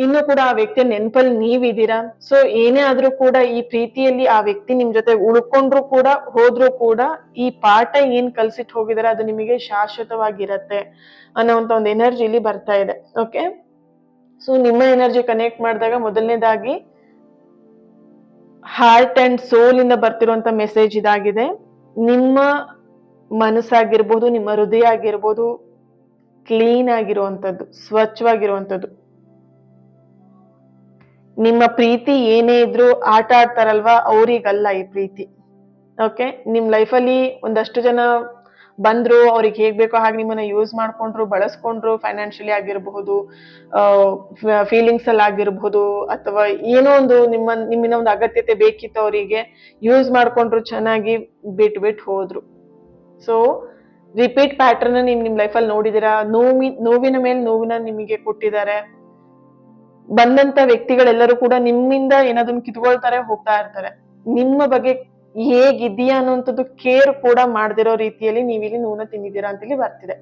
ಇನ್ನು ಕೂಡ ಆ ವ್ಯಕ್ತಿಯ ನೆನಪಲ್ಲಿ ನೀವಿದ್ದೀರಾ. ಸೊ ಏನೇ ಆದ್ರೂ ಕೂಡ ಈ ಪ್ರೀತಿಯಲ್ಲಿ ಆ ವ್ಯಕ್ತಿ ನಿಮ್ ಜೊತೆ ಉಳ್ಕೊಂಡ್ರು ಕೂಡ ಹೋದ್ರೂ ಕೂಡ ಈ ಪಾಠ ಏನ್ ಕಲ್ಸಿಟ್ ಹೋಗಿದಾರೆ ಅದು ನಿಮಗೆ ಶಾಶ್ವತವಾಗಿರತ್ತೆ ಅನ್ನೋಂತ ಒಂದು ಎನರ್ಜಿ ಇಲ್ಲಿ ಬರ್ತಾ ಇದೆ. ಓಕೆ, ಸೊ ನಿಮ್ಮ ಎನರ್ಜಿ ಕನೆಕ್ಟ್ ಮಾಡಿದಾಗ ಮೊದಲನೇದಾಗಿ ಹಾರ್ಟ್ ಅಂಡ್ ಸೋಲ್ ಇಂದ ಬರ್ತಿರುವಂತ ಮೆಸೇಜ್ ಇದಾಗಿದೆ. ನಿಮ್ಮ ಮನಸ್ಸಾಗಿರ್ಬೋದು, ನಿಮ್ಮ ಹೃದಯ ಆಗಿರ್ಬೋದು ಕ್ಲೀನ್ ಆಗಿರುವಂತದ್ದು, ಸ್ವಚ್ಛವಾಗಿರುವಂತದ್ದು. ನಿಮ್ಮ ಪ್ರೀತಿ ಏನೇ ಇದ್ರು ಆಟ ಆಡ್ತಾರಲ್ವಾ, ಅವ್ರಿಗಲ್ಲ ಈ ಪ್ರೀತಿ. ಓಕೆ, ನಿಮ್ ಲೈಫಲ್ಲಿ ಒಂದಷ್ಟು ಜನ ಬಂದ್ರು, ಅವ್ರಿಗೆ ಹೇಗ್ ಬೇಕೋ ಹಾಗೆ ನಿಮ್ಮನ್ನ ಯೂಸ್ ಮಾಡ್ಕೊಂಡ್ರು, ಬಳಸ್ಕೊಂಡ್ರು, ಫೈನಾನ್ಷಿಯಲಿ ಆಗಿರಬಹುದು, ಫೀಲಿಂಗ್ಸ್ ಅಲ್ಲಿ ಆಗಿರ್ಬಹುದು, ಅಥವಾ ಏನೋ ಒಂದು ನಿಮ್ಮಿನ ಒಂದು ಅಗತ್ಯತೆ ಬೇಕಿತ್ತು, ಅವರಿಗೆ ಯೂಸ್ ಮಾಡ್ಕೊಂಡ್ರು, ಚೆನ್ನಾಗಿ ಬಿಟ್ಟು ಹೋದ್ರು. ಸೊ ರಿಪೀಟ್ ಪ್ಯಾಟರ್ನ್ ನಿಮ್ ಲೈಫಲ್ಲಿ ನೋಡಿದೀರಾ. ನೋವಿನ ಮೇಲೆ ನೋವಿನ ನಿಮಗೆ ಕೊಟ್ಟಿದ್ದಾರೆ. ಬಂದಂತ ವ್ಯಕ್ತಿಗಳೆಲ್ಲರೂ ಕೂಡ ನಿಮ್ಮಿಂದ ಏನಾದ್ರು ಕಿತ್ಕೊಳ್ತಾರೆ, ಹೋಗ್ತಾ ಇರ್ತಾರೆ. ನಿಮ್ಮ ಬಗ್ಗೆ ಹೇಗಿದೆಯಾ ಅನ್ನುವಂಥದ್ದು ಕೇರ್ ಕೂಡ ಮಾಡದಿರೋ ರೀತಿಯಲ್ಲಿ ನೀವಿಲ್ಲಿ ನೋವನ್ನ ತಿಂದಿದ್ದೀರಾ ಅಂತ ಇಲ್ಲಿ ಬರ್ತಿದೆ.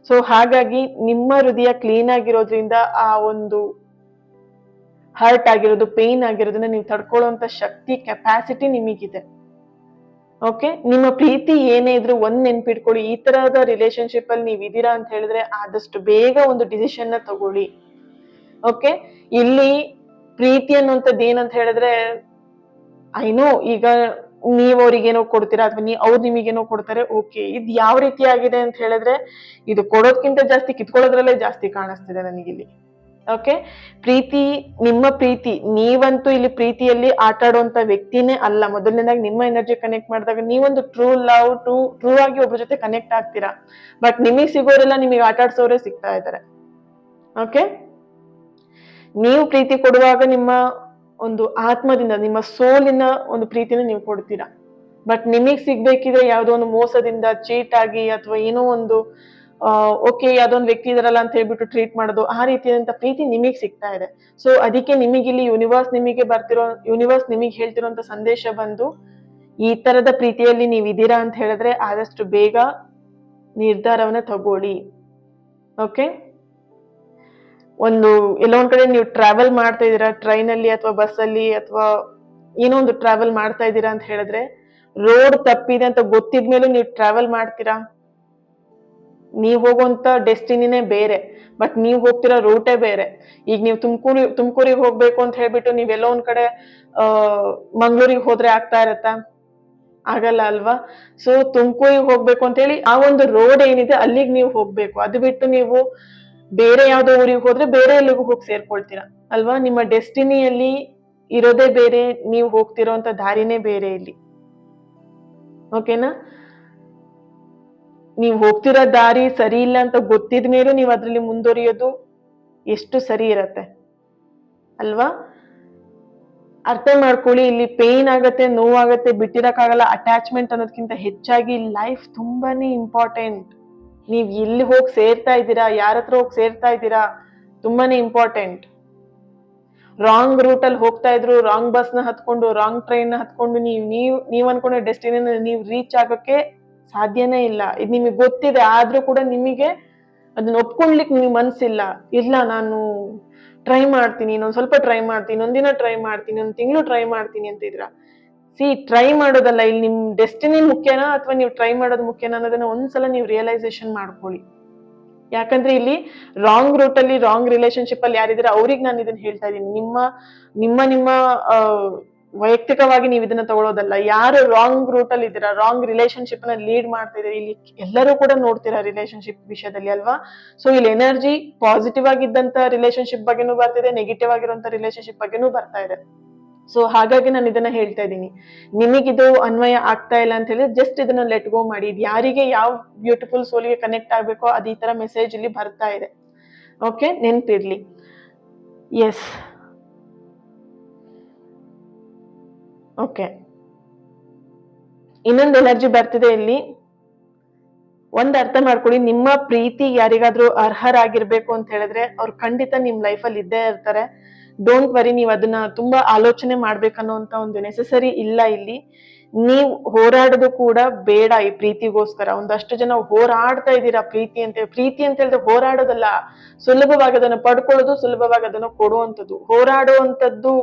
ಸೊ ಹಾಗಾಗಿ ನಿಮ್ಮ ಹೃದಯ ಕ್ಲೀನ್ ಆಗಿರೋದ್ರಿಂದ ಆ ಒಂದು ಹರ್ಟ್ ಆಗಿರೋದು, ಪೇನ್ ಆಗಿರೋದನ್ನ ನೀವು ತಡ್ಕೊಳ್ಳುವಂತ ಶಕ್ತಿ, ಕೆಪಾಸಿಟಿ ನಿಮಗಿದೆ. ಓಕೆ, ನಿಮ್ಮ ಪ್ರೀತಿ ಏನೇ ಇದ್ರು ಒಂದ್ ನೆನ್ಪಿಟ್ಕೊಳ್ಳಿ, ಈ ತರಹದ ರಿಲೇಶನ್ಶಿಪ್ ಅಲ್ಲಿ ನೀವ್ ಇದೀರಾ ಅಂತ ಹೇಳಿದ್ರೆ ಆದಷ್ಟು ಬೇಗ ಒಂದು ಡಿಸಿಷನ್ ನ ತಗೊಳ್ಳಿ. ಓಕೆ, ಇಲ್ಲಿ ಪ್ರೀತಿ ಅನ್ನುವಂಥದ್ದು ಏನಂತ ಹೇಳಿದ್ರೆ, ಐನೋ ಈಗ ನೀವ್ ಅವ್ರಿಗೇನೋ ಕೊಡ್ತೀರಾ ಅಥವಾ ಅವ್ರು ನಿಮಗೇನೋ ಕೊಡ್ತಾರೆ. ಓಕೆ, ಇದು ಯಾವ ರೀತಿ ಆಗಿದೆ ಅಂತ ಹೇಳಿದ್ರೆ, ಇದು ಕೊಡೋದ್ಕಿಂತ ಜಾಸ್ತಿ ಕಿತ್ಕೊಳ್ಳೋದ್ರಲ್ಲೇ ಜಾಸ್ತಿ ಕಾಣಿಸ್ತಿದೆ ನನಗಿಲ್ಲಿ. ಓಕೆ, ಪ್ರೀತಿ, ನಿಮ್ಮ ಪ್ರೀತಿ, ನೀವಂತೂ ಇಲ್ಲಿ ಪ್ರೀತಿಯಲ್ಲಿ ಆಟ ಆಡುವಂತ ವ್ಯಕ್ತಿನೇ ಅಲ್ಲ. ಮೊದಲನೇದಾಗಿ ನಿಮ್ಮ ಎನರ್ಜಿ ಕನೆಕ್ಟ್ ಮಾಡಿದಾಗ ನೀವೊಂದು ಟ್ರೂ ಲವ್, ಟ್ರೂ ಆಗಿ ಒಬ್ಬರ ಜೊತೆ ಕನೆಕ್ಟ್ ಆಗ್ತೀರಾ. ಬಟ್ ನಿಮಗ್ ಸಿಗೋರೆಲ್ಲ ನಿಮಗೆ ಆಟ ಆಡ್ಸೋರೇ ಸಿಗ್ತಾ ಇದ್ದಾರೆ. ಓಕೆ, ನೀವು ಪ್ರೀತಿ ಕೊಡುವಾಗ ನಿಮ್ಮ ಒಂದು ಆತ್ಮದಿಂದ, ನಿಮ್ಮ ಸೋಲಿನ ಒಂದು ಪ್ರೀತಿನ ನೀವು ಕೊಡ್ತೀರಾ. ಬಟ್ ನಿಮಗ್ ಸಿಗ್ಬೇಕಿದ್ರೆ ಯಾವ್ದೋ ಒಂದು ಮೋಸದಿಂದ, ಚೀಟ್ ಆಗಿ, ಅಥವಾ ಏನೋ ಒಂದು ಓಕೆ ಯಾವ್ದೊಂದು ವ್ಯಕ್ತಿ ಇದಾರಲ್ಲ ಅಂತ ಹೇಳ್ಬಿಟ್ಟು ಟ್ರೀಟ್ ಮಾಡೋದು, ಆ ರೀತಿಯಾದಂತ ಪ್ರೀತಿ ನಿಮಗ್ ಸಿಗ್ತಾ ಇದೆ. ಸೊ ಅದಕ್ಕೆ ನಿಮಗಿಲ್ಲಿ ಯೂನಿವರ್ಸ್ ನಿಮಗೆ ಹೇಳ್ತಿರೋಂತ ಸಂದೇಶ ಬಂದು, ಈ ತರದ ಪ್ರೀತಿಯಲ್ಲಿ ನೀವು ಇದೀರಾ ಅಂತ ಹೇಳಿದ್ರೆ ಆದಷ್ಟು ಬೇಗ ನಿರ್ಧಾರವನ್ನ ತಗೊಳ್ಳಿ. ಓಕೆ, ಎಲ್ಲೋ ಒಂದ್ ಕಡೆ ನೀವು ಟ್ರಾವೆಲ್ ಮಾಡ್ತಾ ಇದೀರಾ, ಟ್ರೈನ್ ಅಲ್ಲಿ ಅಥವಾ ಬಸ್ ಅಲ್ಲಿ ಅಥವಾ ಏನೋ ಒಂದು ಟ್ರಾವೆಲ್ ಮಾಡ್ತಾ ಇದ್ದೀರಾ ಅಂತ ಹೇಳಿದ್ರೆ, ರೋಡ್ ತಪ್ಪಿದೆ ಅಂತ ಗೊತ್ತಿದ್ಮೇಲೂ ನೀವು ಟ್ರಾವೆಲ್ ಮಾಡ್ತೀರಾ? ನೀವ್ ಹೋಗುವಂತ ಡೆಸ್ಟಿನಿನೇ ಬೇರೆ, ಬಟ್ ನೀವ್ ಹೋಗ್ತಿರೋ ರೂಟೇ ಬೇರೆ. ಈಗ ನೀವು ತುಮಕೂರಿಗೆ ಹೋಗ್ಬೇಕು ಅಂತ ಹೇಳ್ಬಿಟ್ಟು ನೀವೆಲ್ಲೋ ಒಂದ್ ಕಡೆ ಮಂಗ್ಳೂರಿಗೆ ಹೋದ್ರೆ ಆಗ್ತಾ ಇರತ್ತಾ? ಆಗಲ್ಲ ಅಲ್ವಾ? ಸೊ ತುಮಕೂರಿಗೆ ಹೋಗ್ಬೇಕು ಅಂತ ಹೇಳಿ ಆ ಒಂದು ರೋಡ್ ಏನಿದೆ ಅಲ್ಲಿಗೆ ನೀವು ಹೋಗ್ಬೇಕು. ಅದು ಬಿಟ್ಟು ನೀವು ಬೇರೆ ಯಾವ್ದೋ ಊರಿಗೆ ಹೋದ್ರೆ ಬೇರೆ ಎಲ್ಲಿಗೂ ಹೋಗಿ ಸೇರ್ಕೊಳ್ತೀರಾ ಅಲ್ವಾ? ನಿಮ್ಮ ಡೆಸ್ಟಿನಿಯಲ್ಲಿ ಇರೋದೇ ಬೇರೆ, ನೀವು ಹೋಗ್ತಿರೋಂತ ದಾರಿನೇ ಬೇರೆ ಇಲ್ಲಿ. ಓಕೆನಾ? ನೀವು ಹೋಗ್ತಿರೋ ದಾರಿ ಸರಿ ಇಲ್ಲ ಅಂತ ಗೊತ್ತಿದ ಮೇಲೂ ನೀವು ಅದ್ರಲ್ಲಿ ಮುಂದುವರಿಯೋದು ಎಷ್ಟು ಸರಿ ಇರತ್ತೆ ಅಲ್ವಾ? ಅರ್ಥ ಮಾಡ್ಕೊಳ್ಳಿ, ಇಲ್ಲಿ ಪೇನ್ ಆಗತ್ತೆ, ನೋವಾಗತ್ತೆ, ಬಿಟ್ಟಿರಕ್ಕಾಗಲ್ಲ. ಅಟ್ಯಾಚ್ಮೆಂಟ್ ಅನ್ನೋದಕ್ಕಿಂತ ಹೆಚ್ಚಾಗಿ ಲೈಫ್ ತುಂಬಾನೇ ಇಂಪಾರ್ಟೆಂಟ್. ನೀವ್ ಎಲ್ಲಿ ಹೋಗಿ ಸೇರ್ತಾ ಇದ್ದೀರಾ, ಯಾರ ಹತ್ರ ಹೋಗಿ ಸೇರ್ತಾ ಇದ್ದೀರಾ, ತುಂಬಾನೇ ಇಂಪಾರ್ಟೆಂಟ್. ರಾಂಗ್ ರೂಟ್ ಅಲ್ಲಿ ಹೋಗ್ತಾ ಇದ್ರು, ರಾಂಗ್ ಬಸ್ ನ ಹತ್ಕೊಂಡು, ರಾಂಗ್ ಟ್ರೈನ್ ನ ಹತ್ಕೊಂಡು ನೀವ್ ಅನ್ಕೊಂಡ ಡೆಸ್ಟಿನಿ ನೀವು ರೀಚ್ ಆಗಕ್ಕೆ ಸಾಧ್ಯನೇ ಇಲ್ಲ. ಇದು ನಿಮಗೆ ಗೊತ್ತಿದೆ, ಆದ್ರೂ ಕೂಡ ನಿಮಗೆ ಅದನ್ನ ಒಪ್ಕೊಳ್ಲಿಕ್ಕೆ ನಿಮಗೆ ಮನ್ಸಿಲ್ಲ. ಇಲ್ಲ, ನಾನು ಟ್ರೈ ಮಾಡ್ತೀನಿ, ಇನ್ನೊಂದ್ ಸ್ವಲ್ಪ ಟ್ರೈ ಮಾಡ್ತೀನಿ, ಒಂದಿನ ಟ್ರೈ ಮಾಡ್ತೀನಿ, ಒಂದ್ ತಿಂಗಳು ಟ್ರೈ ಮಾಡ್ತೀನಿ ಅಂತ ಇದ್ರ. ಟ್ರೈ ಮಾಡೋದಲ್ಲ ಇಲ್ಲಿ, ನಿಮ್ ಡೆಸ್ಟಿನಿ ಮುಖ್ಯನಾ ಅಥವಾ ನೀವು ಟ್ರೈ ಮಾಡೋದು ಮುಖ್ಯನಾ ಅನ್ನೋದನ್ನ ಒಂದ್ಸಲ ನೀವು ರಿಯಲೈಸೇಷನ್ ಮಾಡ್ಕೊಳ್ಳಿ. ಯಾಕಂದ್ರೆ ಇಲ್ಲಿ ರಾಂಗ್ ರೂಟ್ ಅಲ್ಲಿ, ರಾಂಗ್ ರಿಲೇಶನ್ಶಿಪ್ ಅಲ್ಲಿ ಯಾರಿದ್ರೆ ಅವ್ರಿಗೆ ನಾನು ಇದನ್ನ ಹೇಳ್ತಾ ಇದ್ದೀನಿ. ನಿಮ್ಮ ವೈಯಕ್ತಿಕವಾಗಿ ನೀವು ಇದನ್ನ ತಗೊಳ್ಳೋದಲ್ಲ. ಯಾರು ರಾಂಗ್ ರೂಟ್ ಅಲ್ಲಿ ಇದ್ದೀರಾ, ರಾಂಗ್ ರಿಲೇಶನ್ಶಿಪ್ ನ ಲೀಡ್ ಮಾಡ್ತಾ ಇದ್ದೀರಾ, ಇಲ್ಲಿ ಎಲ್ಲರೂ ಕೂಡ ನೋಡ್ತೀರಾ ರಿಲೇಶನ್ಶಿಪ್ ವಿಷಯದಲ್ಲಿ ಅಲ್ವಾ? ಸೊ ಇಲ್ಲಿ ಎನರ್ಜಿ ಪಾಸಿಟಿವ್ ಆಗಿದ್ದಂತ ರಿಲೇಶನ್ಶಿಪ್ ಬಗ್ಗೆನೂ ಬರ್ತಿದೆ, ನೆಗೆಟಿವ್ ಆಗಿರುವಂತ ರಿಲೇಶನ್ಶಿಪ್ ಬಗ್ಗೆನೂ ಬರ್ತಾ ಇದೆ. ಸೊ ಹಾಗಾಗಿ ನಾನು ಇದನ್ನ ಹೇಳ್ತಾ ಇದ್ದೀನಿ. ನಿಮಗಿದು ಅನ್ವಯ ಆಗ್ತಾ ಇಲ್ಲ ಅಂತ ಹೇಳಿದ್ರೆ ಜಸ್ಟ್ ಇದನ್ನ ಲೆಟ್ ಗೋ ಮಾಡಿ. ಇದು ಯಾರಿಗೆ ಯಾವ ಬ್ಯೂಟಿಫುಲ್ ಸೋಲಿಗೆ ಕನೆಕ್ಟ್ ಆಗ್ಬೇಕೋ ಅದು ಈ ತರ ಮೆಸೇಜ್ ಇಲ್ಲಿ ಬರ್ತಾ ಇದೆ. ಓಕೆ, ನೆನ್ಪಿರ್ಲಿ. ಎಸ್, ಓಕೆ, ಇನ್ನೊಂದು ಎನರ್ಜಿ ಬರ್ತಿದೆ ಇಲ್ಲಿ. ಒಂದ್ ಅರ್ಥ ಮಾಡ್ಕೊಳ್ಳಿ, ನಿಮ್ಮ ಪ್ರೀತಿ ಯಾರಿಗಾದ್ರೂ ಅರ್ಹರಾಗಿರ್ಬೇಕು ಅಂತ ಹೇಳಿದ್ರೆ ಅವ್ರು ಖಂಡಿತ ನಿಮ್ ಲೈಫಲ್ಲಿ ಇದ್ದೇ ಇರ್ತಾರೆ. ಡೋಂಟ್ ವರಿ, ನೀವ್ ಅದನ್ನ ತುಂಬಾ ಆಲೋಚನೆ ಮಾಡ್ಬೇಕನ್ನೋಂತ ಒಂದು ನೆಸೆಸರಿ ಇಲ್ಲ ಇಲ್ಲಿ. ನೀವ್ ಹೋರಾಡೋದು ಕೂಡ ಬೇಡ ಈ ಪ್ರೀತಿಗೋಸ್ಕರ. ಒಂದಷ್ಟು ಜನ ಹೋರಾಡ್ತಾ ಇದ್ದೀರಾ ಪ್ರೀತಿ ಅಂತ ಹೇಳಿದ್ರೆ ಹೋರಾಡೋದಲ್ಲ, ಸುಲಭವಾಗಿ ಅದನ್ನ ಪಡ್ಕೊಳ್ಳೋದು, ಸುಲಭವಾಗಿ ಅದನ್ನ ಕೊಡುವಂಥದ್ದು. ಹೋರಾಡುವಂಥದ್ದು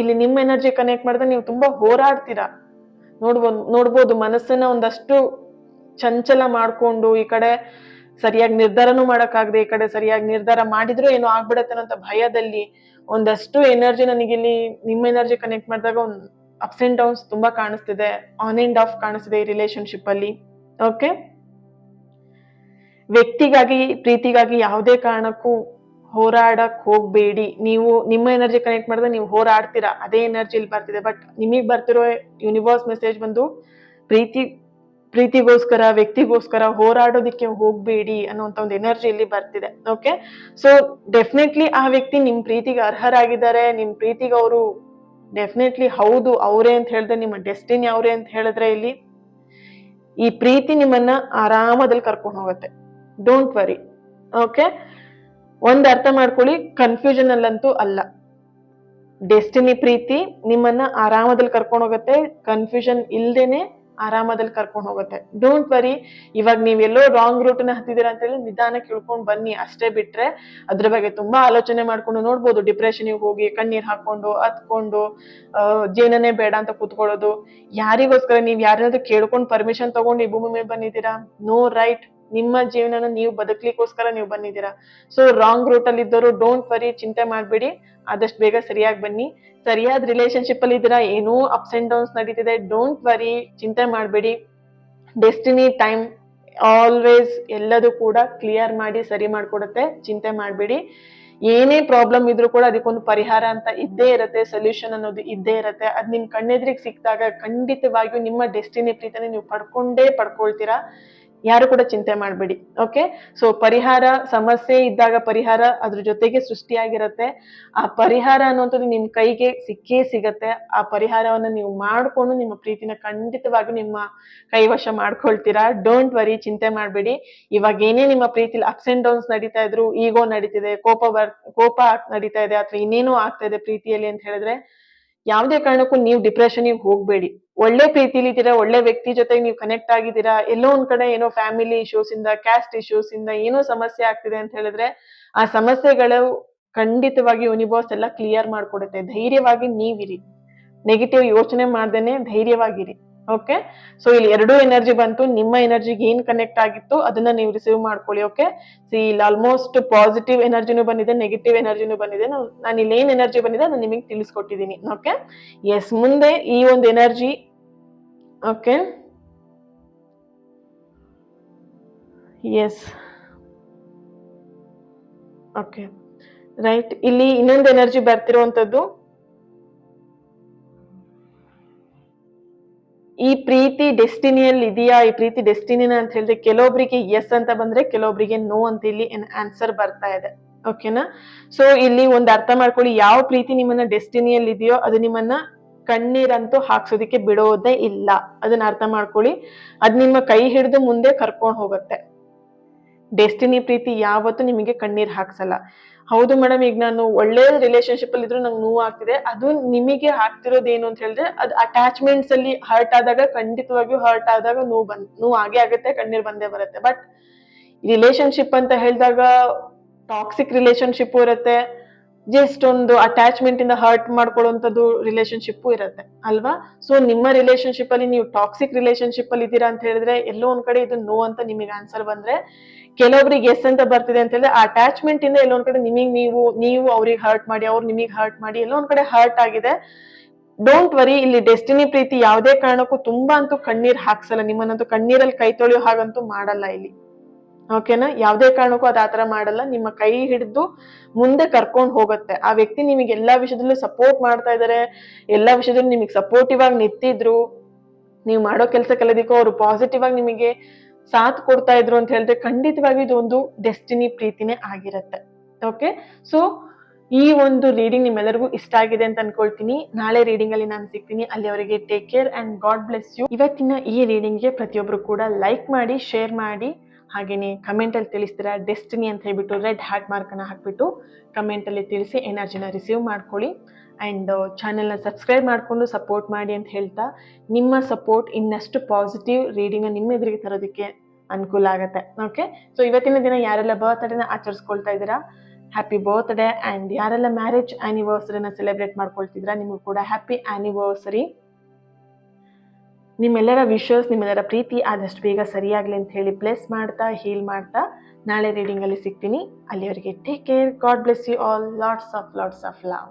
ಇಲ್ಲಿ ನಿಮ್ಮ ಎನರ್ಜಿ ಕನೆಕ್ಟ್ ಮಾಡಿದ್ರೆ ನೀವು ತುಂಬಾ ಹೋರಾಡ್ತೀರಾ. ನೋಡ್ಬೋದು ಮನಸ್ಸನ್ನ ಒಂದಷ್ಟು ಚಂಚಲ ಮಾಡ್ಕೊಂಡು ಈ ಕಡೆ ಸರಿಯಾಗಿ ನಿರ್ಧಾರನೂ ಮಾಡಕ್ಕಾಗದೆ, ಈ ಕಡೆ ಸರಿಯಾಗಿ ನಿರ್ಧಾರ ಮಾಡಿದ್ರು ಏನೋ ಆಗ್ಬಿಡತ್ತೆ ಅನ್ನೋ ಭಯದಲ್ಲಿ ಒಂದಷ್ಟು ಎನರ್ಜಿ ನನಗಿಲ್ಲಿ ನಿಮ್ಮ ಎನರ್ಜಿ ಕನೆಕ್ಟ್ ಮಾಡಿದಾಗ ಒಂದು ಅಪ್ಸ್ ಅಂಡ್ ಡೌನ್ಸ್ ತುಂಬಾ ಕಾಣಿಸ್ತಿದೆ, ಆನ್ ಅಂಡ್ ಆಫ್ ಕಾಣಿಸ್ತಿದೆ ಈ ರಿಲೇಶನ್ಶಿಪ್ ಅಲ್ಲಿ. ಓಕೆ, ವ್ಯಕ್ತಿಗಾಗಿ ಪ್ರೀತಿಗಾಗಿ ಯಾವುದೇ ಕಾರಣಕ್ಕೂ ಹೋರಾಡಕ್ ಹೋಗ್ಬೇಡಿ. ನೀವು ನಿಮ್ಮ ಎನರ್ಜಿ ಕನೆಕ್ಟ್ ಮಾಡಿದ್ರೆ ನೀವು ಹೋರಾಡ್ತೀರಾ, ಅದೇ ಎನರ್ಜಿ ಇಲ್ಲಿ ಬರ್ತಿದೆ. ಬಟ್ ನಿಮಗ್ ಬರ್ತಿರೋ ಯೂನಿವರ್ಸ್ ಮೆಸೇಜ್ ಬಂದು ಪ್ರೀತಿಗೋಸ್ಕರ ವ್ಯಕ್ತಿಗೋಸ್ಕರ ಹೋರಾಡೋದಿಕ್ಕೆ ಹೋಗ್ಬೇಡಿ ಅನ್ನೋಂತ ಒಂದು ಎನರ್ಜಿ ಇಲ್ಲಿ ಬರ್ತಿದೆ. ಓಕೆ, ಸೊ ಡೆಫಿನೆಟ್ಲಿ ಆ ವ್ಯಕ್ತಿ ನಿಮ್ ಪ್ರೀತಿಗೆ ಅರ್ಹರಾಗಿದ್ದಾರೆ. ನಿಮ್ ಪ್ರೀತಿಗೆ ಅವರು ಡೆಫಿನೆಟ್ಲಿ ಹೌದು ಅವರೇ ಅಂತ ಹೇಳಿದ್ರೆ, ನಿಮ್ಮ ಡೆಸ್ಟಿನಿ ಅವರೇ ಅಂತ ಹೇಳಿದ್ರೆ ಇಲ್ಲಿ ಈ ಪ್ರೀತಿ ನಿಮ್ಮನ್ನ ಆರಾಮದಲ್ಲಿ ಕರ್ಕೊಂಡು ಹೋಗುತ್ತೆ. Don't worry. ಓಕೆ, ಒಂದ್ ಅರ್ಥ ಮಾಡ್ಕೊಳ್ಳಿ, ಕನ್ಫ್ಯೂಷನ್ ಅಲ್ಲಂತೂ ಅಲ್ಲ. ಡೆಸ್ಟಿನಿ ಪ್ರೀತಿ ನಿಮ್ಮನ್ನ ಆರಾಮದಲ್ಲಿ ಕರ್ಕೊಂಡು ಹೋಗುತ್ತೆ, ಕನ್ಫ್ಯೂಷನ್ ಇಲ್ದೇನೆ ಆರಾಮದಲ್ಲಿ ಕರ್ಕೊಂಡು ಹೋಗುತ್ತೆ. Don't worry. ಇವಾಗ ನೀವೆಲ್ಲೋ ರಾಂಗ್ ರೂಟ್ ನ ಹತ್ತಿದ್ದೀರಾ ಅಂತ ಹೇಳಿ ನಿಧಾನಕ್ಕೆ ಇಳ್ಕೊಂಡ್ ಬನ್ನಿ, ಅಷ್ಟೇ ಬಿಟ್ರೆ ಅದ್ರ ಬಗ್ಗೆ ತುಂಬಾ ಆಲೋಚನೆ ಮಾಡ್ಕೊಂಡು ನೋಡ್ಬೋದು. ಡಿಪ್ರೆಷನ್ ಹೋಗಿ ಕಣ್ಣೀರ್ ಹಾಕೊಂಡು ಹತ್ಕೊಂಡು ಜೀವನನೇ ಬೇಡ ಅಂತ ಕೂತ್ಕೊಳ್ಳೋದು. ಯಾರಿಗೋಸ್ಕರ? ನೀವ್ ಯಾರಾದ್ರೂ ಕೇಳ್ಕೊಂಡು ಪರ್ಮಿಷನ್ ತಗೊಂಡು ಈ ಭೂಮಿ ಮೇಲೆ ಬಂದಿದ್ದೀರಾ? No right. ನಿಮ್ಮ ಜೀವನನ ನೀವು ಬದುಕ್ಲಿಕ್ಕೋಸ್ಕರ ನೀವು ಬಂದಿದ್ದೀರಾ. ಸೊ ರಾಂಗ್ ರೂಟ್ ಅಲ್ಲಿ ಇದ್ದವರು ಡೋಂಟ್ ವರಿ, ಚಿಂತೆ ಮಾಡ್ಬೇಡಿ, ಆದಷ್ಟು ಬೇಗ ಸರಿಯಾಗಿ ಬನ್ನಿ. ಸರಿಯಾದ ರಿಲೇಶನ್ಶಿಪ್ ಅಲ್ಲಿ ಇದ್ದೀರಾ, ಏನೋ ಅಪ್ಸ್ ಅಂಡ್ ಡೌನ್ಸ್ ನಡೀತಿದೆ, ಡೋಂಟ್ ವರಿ, ಚಿಂತೆ ಮಾಡ್ಬೇಡಿ. ಡೆಸ್ಟಿನಿ ಟೈಮ್ ಆಲ್ವೇಸ್ ಎಲ್ಲದೂ ಕೂಡ ಕ್ಲಿಯರ್ ಮಾಡಿ ಸರಿ ಮಾಡ್ಕೊಡುತ್ತೆ, ಚಿಂತೆ ಮಾಡ್ಬೇಡಿ. ಏನೇ ಪ್ರಾಬ್ಲಮ್ ಇದ್ರೂ ಕೂಡ ಅದಕ್ಕೊಂದು ಪರಿಹಾರ ಅಂತ ಇದ್ದೇ ಇರುತ್ತೆ, ಸೊಲ್ಯೂಷನ್ ಅನ್ನೋದು ಇದ್ದೇ ಇರುತ್ತೆ. ಅದ್ ನಿಮ್ ಕಣ್ಣೆದ್ರಿಗೆ ಸಿಕ್ಕಿದಾಗ ಖಂಡಿತವಾಗಿಯೂ ನಿಮ್ಮ ಡೆಸ್ಟಿನಿ ಪ್ರೀತಿನ ನೀವು ಪಡ್ಕೊಳ್ತೀರಾ. ಯಾರು ಕೂಡ ಚಿಂತೆ ಮಾಡ್ಬೇಡಿ. ಓಕೆ, ಸೊ ಪರಿಹಾರ, ಸಮಸ್ಯೆ ಇದ್ದಾಗ ಪರಿಹಾರ ಅದ್ರ ಜೊತೆಗೆ ಸೃಷ್ಟಿಯಾಗಿರತ್ತೆ. ಆ ಪರಿಹಾರ ಅನ್ನುವಂಥದ್ದು ನಿಮ್ ಕೈಗೆ ಸಿಕ್ಕೇ ಸಿಗತ್ತೆ. ಆ ಪರಿಹಾರವನ್ನ ನೀವು ಮಾಡ್ಕೊಂಡು ನಿಮ್ಮ ಪ್ರೀತಿನ ಖಂಡಿತವಾಗಿ ನಿಮ್ಮ ಕೈವಶ ಮಾಡ್ಕೊಳ್ತೀರಾ. ಡೋಂಟ್ ವರಿ, ಚಿಂತೆ ಮಾಡ್ಬೇಡಿ. ಇವಾಗ ಏನೇ ನಿಮ್ಮ ಪ್ರೀತಿಲಿ ಅಪ್ಸ್ ಅಂಡ್ ಡೌನ್ಸ್ ನಡೀತಾ ಇದ್ರು, ಈಗೋ ನಡೀತಿದೆ, ಕೋಪ ನಡೀತಾ ಇದೆ, ಅಥವಾ ಇನ್ನೇನೋ ಆಗ್ತಾ ಇದೆ ಪ್ರೀತಿಯಲ್ಲಿ ಅಂತ ಹೇಳಿದ್ರೆ ಯಾವುದೇ ಕಾರಣಕ್ಕೂ ನೀವು ಡಿಪ್ರೆಷನ್ ಹೋಗ್ಬೇಡಿ. ಒಳ್ಳೆ ಪ್ರೀತಿಲಿ ಇದ್ದೀರಾ, ಒಳ್ಳೆ ವ್ಯಕ್ತಿ ಜೊತೆಗೆ ನೀವು ಕನೆಕ್ಟ್ ಆಗಿದ್ದೀರಾ. ಎಲ್ಲೋ ಒಂದ್ ಕಡೆ ಏನೋ ಫ್ಯಾಮಿಲಿ ಇಶ್ಯೂಸ್ ಇಂದ, ಕ್ಯಾಸ್ಟ್ ಇಶ್ಯೂಸ್ ಇಂದ ಏನೋ ಸಮಸ್ಯೆ ಆಗ್ತಿದೆ ಅಂತ ಹೇಳಿದ್ರೆ ಆ ಸಮಸ್ಯೆಗಳು ಖಂಡಿತವಾಗಿ ಯೂನಿವರ್ಸ್ ಎಲ್ಲ ಕ್ಲಿಯರ್ ಮಾಡ್ಕೊಡುತ್ತೆ. ಧೈರ್ಯವಾಗಿ ನೀವಿರಿ, ನೆಗೆಟಿವ್ ಯೋಚನೆ ಮಾಡ್ದೇನೆ ಧೈರ್ಯವಾಗಿರಿ. ಓಕೆ, ಸೊ ಇಲ್ಲಿ ಎರಡೂ ಎನರ್ಜಿ ಬಂತು. ನಿಮ್ಮ ಎನರ್ಜಿಗೆ ಏನ್ ಕನೆಕ್ಟ್ ಆಗಿತ್ತು ಅದನ್ನ ನೀವು ರಿಸೀವ್ ಮಾಡ್ಕೊಳ್ಳಿ. ಓಕೆ, ಇಲ್ಲಿ ಆಲ್ಮೋಸ್ಟ್ ಪಾಸಿಟಿವ್ ಎನರ್ಜಿನೂ ಬಂದಿದೆ, ನೆಗೆಟಿವ್ ಎನರ್ಜಿನೂ ಬಂದಿದೆ. ನಾನು ಇಲ್ಲಿ ಏನ್ ಎನರ್ಜಿ ಬಂದಿದೆ ನಾನು ನಿಮಗೆ ತಿಳಿಸ್ಕೊಟ್ಟಿದ್ದೀನಿ. ಓಕೆ, ಎಸ್, ಮುಂದೆ ಈ ಒಂದು energy. Okay, yes, okay, right. ಇಲ್ಲಿ ಇನ್ನೊಂದು ಎನರ್ಜಿ ಬರ್ತಿರುವಂತದ್ದು, ಈ ಪ್ರೀತಿ ಡೆಸ್ಟಿನಿಯಲ್ಲಿ ಇದೆಯಾ, ಈ ಪ್ರೀತಿ ಡೆಸ್ಟಿನಿನ ಅಂತ ಹೇಳಿದ್ರೆ ಕೆಲವೊಬ್ರಿಗೆ ಎಸ್ ಅಂತ ಬಂದ್ರೆ ಕೆಲವೊಬ್ರಿಗೆ ನೋ ಅಂತ ಇಲ್ಲಿ ಆನ್ಸರ್ ಬರ್ತಾ ಇದೆ. ಓಕೆನಾ? ಸೊ ಇಲ್ಲಿ ಒಂದು ಅರ್ಥ ಮಾಡ್ಕೊಳ್ಳಿ, ಯಾವ ಪ್ರೀತಿ ನಿಮ್ಮನ್ನ ಡೆಸ್ಟಿನಿಯಲ್ಲಿ ಇದೆಯೋ ಅದು ನಿಮ್ಮನ್ನ ಕಣ್ಣೀರಂತೂ ಹಾಕ್ಸೋದಿಕ್ಕೆ ಬಿಡೋದೇ ಇಲ್ಲ. ಅದನ್ನ ಅರ್ಥ ಮಾಡ್ಕೊಳ್ಳಿ. ಅದ್ ನಿಮ್ಮ ಕೈ ಹಿಡಿದು ಮುಂದೆ ಕರ್ಕೊಂಡು ಹೋಗುತ್ತೆ. ಡೆಸ್ಟಿನಿ ಪ್ರೀತಿ ಯಾವತ್ತೂ ನಿಮಗೆ ಕಣ್ಣೀರ್ ಹಾಕ್ಸಲ್ಲ. ಹೌದು ಮೇಡಮ್, ಈಗ ನಾನು ಒಳ್ಳೆ ರಿಲೇಶನ್ಶಿಪ್ ಅಲ್ಲಿ ಇದ್ರು ನಂಗೆ ನೋವು ಆಗ್ತಿದೆ, ಅದು ನಿಮಗೆ ಆಗ್ತಿರೋದೇನು ಅಂತ ಹೇಳಿದ್ರೆ ಅದು ಅಟ್ಯಾಚ್ಮೆಂಟ್ಸ್ ಅಲ್ಲಿ ಹರ್ಟ್ ಆದಾಗ, ಖಂಡಿತವಾಗಿಯೂ ಹರ್ಟ್ ಆದಾಗ ನೋವು ಆಗೇ ಆಗುತ್ತೆ, ಕಣ್ಣೀರ್ ಬಂದೇ ಬರುತ್ತೆ. ಬಟ್ ರಿಲೇಶನ್ಶಿಪ್ ಅಂತ ಹೇಳಿದಾಗ ಟಾಕ್ಸಿಕ್ ರಿಲೇಶನ್ಶಿಪ್ ಇರುತ್ತೆ, ಜಸ್ಟ್ ಒಂದು ಅಟ್ಯಾಚ್ಮೆಂಟ್ ಇಂದ ಹರ್ಟ್ ಮಾಡ್ಕೊಳ್ಳುವಂಥದ್ದು ರಿಲೇಶನ್ಶಿಪ್ ಇರುತ್ತೆ ಅಲ್ವಾ? ಸೊ ನಿಮ್ಮ ರಿಲೇಶನ್ಶಿಪ್ ಅಲ್ಲಿ ನೀವು ಟಾಕ್ಸಿಕ್ ರಿಲೇಶನ್ಶಿಪ್ ಅಲ್ಲಿ ಇದ್ದೀರಾ ಅಂತ ಹೇಳಿದ್ರೆ ಎಲ್ಲೋ ಒಂದ್ ಕಡೆ ಇದು ನೋ ಅಂತ ನಿಮಗೆ ಆನ್ಸರ್ ಬಂದ್ರೆ, ಕೆಲವೊಬ್ರಿಗೆ ಎಸ್ ಅಂತ ಬರ್ತಿದೆ ಅಂತ ಹೇಳಿದ್ರೆ ಅಟ್ಯಾಚ್ಮೆಂಟ್ ಇಂದ ಎಲ್ಲೋ ಒಂದ್ ಕಡೆ ನೀವು ಅವ್ರಿಗೆ ಹರ್ಟ್ ಮಾಡಿ, ಅವ್ರು ನಿಮಗೆ ಹರ್ಟ್ ಮಾಡಿ ಎಲ್ಲೋ ಒಂದ್ ಕಡೆ ಹರ್ಟ್ ಆಗಿದೆ. ಡೋಂಟ್ ವರಿ, ಇಲ್ಲಿ ಡೆಸ್ಟಿನಿ ಪ್ರೀತಿ ಯಾವುದೇ ಕಾರಣಕ್ಕೂ ತುಂಬಾ ಅಂತೂ ಕಣ್ಣೀರ್ ಹಾಕ್ಸಲ್ಲ, ನಿಮ್ಮನ್ನಂತೂ ಕಣ್ಣೀರಲ್ಲಿ ಕೈ ತೊಳೆಯೋ ಹಾಗಂತೂ ಮಾಡಲ್ಲ ಇಲ್ಲಿ. ಓಕೆನಾ? ಯಾವುದೇ ಕಾರಣಕ್ಕೂ ಅದು ಆತರ ಮಾಡಲ್ಲ. ನಿಮ್ಮ ಕೈ ಹಿಡಿದು ಮುಂದೆ ಕರ್ಕೊಂಡು ಹೋಗುತ್ತೆ. ಆ ವ್ಯಕ್ತಿ ನಿಮಗೆ ಎಲ್ಲಾ ವಿಷಯದಲ್ಲೂ ಸಪೋರ್ಟ್ ಮಾಡ್ತಾ ಇದಾರೆ, ಎಲ್ಲಾ ವಿಷಯದಲ್ಲೂ ನಿಮಗೆ ಸಪೋರ್ಟಿವ್ ಆಗಿ ನಿಂತಿದ್ರು, ನೀವು ಮಾಡೋ ಕೆಲಸಕ್ಕೆಲ್ಲದಕ್ಕೂ ಅವರು ಪಾಸಿಟಿವ್ ಆಗಿ ನಿಮಗೆ ಸಾಥ್ ಕೊಡ್ತಾ ಇದ್ರು ಅಂತ ಹೇಳಿದ್ರೆ ಖಂಡಿತವಾಗಿ ಇದು ಒಂದು ಡೆಸ್ಟಿನಿ ಪ್ರೀತಿನೇ ಆಗಿರುತ್ತೆ. ಓಕೆ, ಸೊ ಈ ಒಂದು ರೀಡಿಂಗ್ ನಿಮ್ಮೆಲ್ಲರಿಗೂ ಇಷ್ಟ ಆಗಿದೆ ಅಂತ ಅನ್ಕೊಳ್ತೀನಿ. ನಾಳೆ ರೀಡಿಂಗ್ ಅಲ್ಲಿ ನಾನು ಸಿಗ್ತೀನಿ. ಅಲ್ಲಿವರೆಗೆ take care and God bless you. ಇವತ್ತಿನ ಈ ರೀಡಿಂಗ್ಗೆ ಪ್ರತಿಯೊಬ್ರು ಕೂಡ ಲೈಕ್ ಮಾಡಿ, ಶೇರ್ ಮಾಡಿ, ಹಾಗೇನೆ ಕಮೆಂಟ್ ಅಲ್ಲಿ ತಿಳಿಸ್ತೀರಾ ಡೆಸ್ಟಿನಿ ಅಂತ ಹೇಳ್ಬಿಟ್ಟು ರೆಡ್ ಹಾರ್ಟ್ ಮಾರ್ಕ್ ಅನ್ನ ಹಾಕ್ಬಿಟ್ಟು ಕಮೆಂಟ್ ಅಲ್ಲಿ ತಿಳಿಸಿ ಎನರ್ಜಿನ ರಿಸೀವ್ ಮಾಡ್ಕೊಳ್ಳಿ. ಆ್ಯಂಡ್ ಚಾನೆಲ್ನ ಸಬ್ಸ್ಕ್ರೈಬ್ ಮಾಡಿಕೊಂಡು ಸಪೋರ್ಟ್ ಮಾಡಿ ಅಂತ ಹೇಳ್ತಾ, ನಿಮ್ಮ ಸಪೋರ್ಟ್ ಇನ್ನಷ್ಟು ಪಾಸಿಟಿವ್ ರೀಡಿಂಗ್ನ ನಿಮ್ಮ ಎದುರಿಗೆ ತರೋದಕ್ಕೆ ಅನುಕೂಲ ಆಗುತ್ತೆ. ಓಕೆ, ಸೊ ಇವತ್ತಿನ ದಿನ ಯಾರೆಲ್ಲ ಬರ್ತ್ಡೇನ ಆಚರಿಸ್ಕೊಳ್ತಾ ಇದ್ದೀರಾ, ಹ್ಯಾಪಿ ಬರ್ತ್ಡೇ. ಆ್ಯಂಡ್ ಯಾರೆಲ್ಲ ಮ್ಯಾರೇಜ್ ಆ್ಯನಿವರ್ಸರಿನ ಸೆಲೆಬ್ರೇಟ್ ಮಾಡ್ಕೊಳ್ತಿದ್ದೀರಾ, ನಿಮಗೂ ಕೂಡ ಹ್ಯಾಪಿ ಆ್ಯನಿವರ್ಸರಿ. ನಿಮ್ಮೆಲ್ಲರ ವಿಶಸ್, ನಿಮ್ಮೆಲ್ಲರ ಪ್ರೀತಿ ಆದಷ್ಟು ಬೇಗ ಸರಿಯಾಗಲಿ ಅಂತ ಹೇಳಿ ಬ್ಲೆಸ್ ಮಾಡ್ತಾ, ಹೀಲ್ ಮಾಡ್ತಾ ನಾಳೆ ರೀಡಿಂಗಲ್ಲಿ ಸಿಗ್ತೀನಿ. ಅಲ್ಲಿವರೆಗೆ take care, God bless you all, lots of love.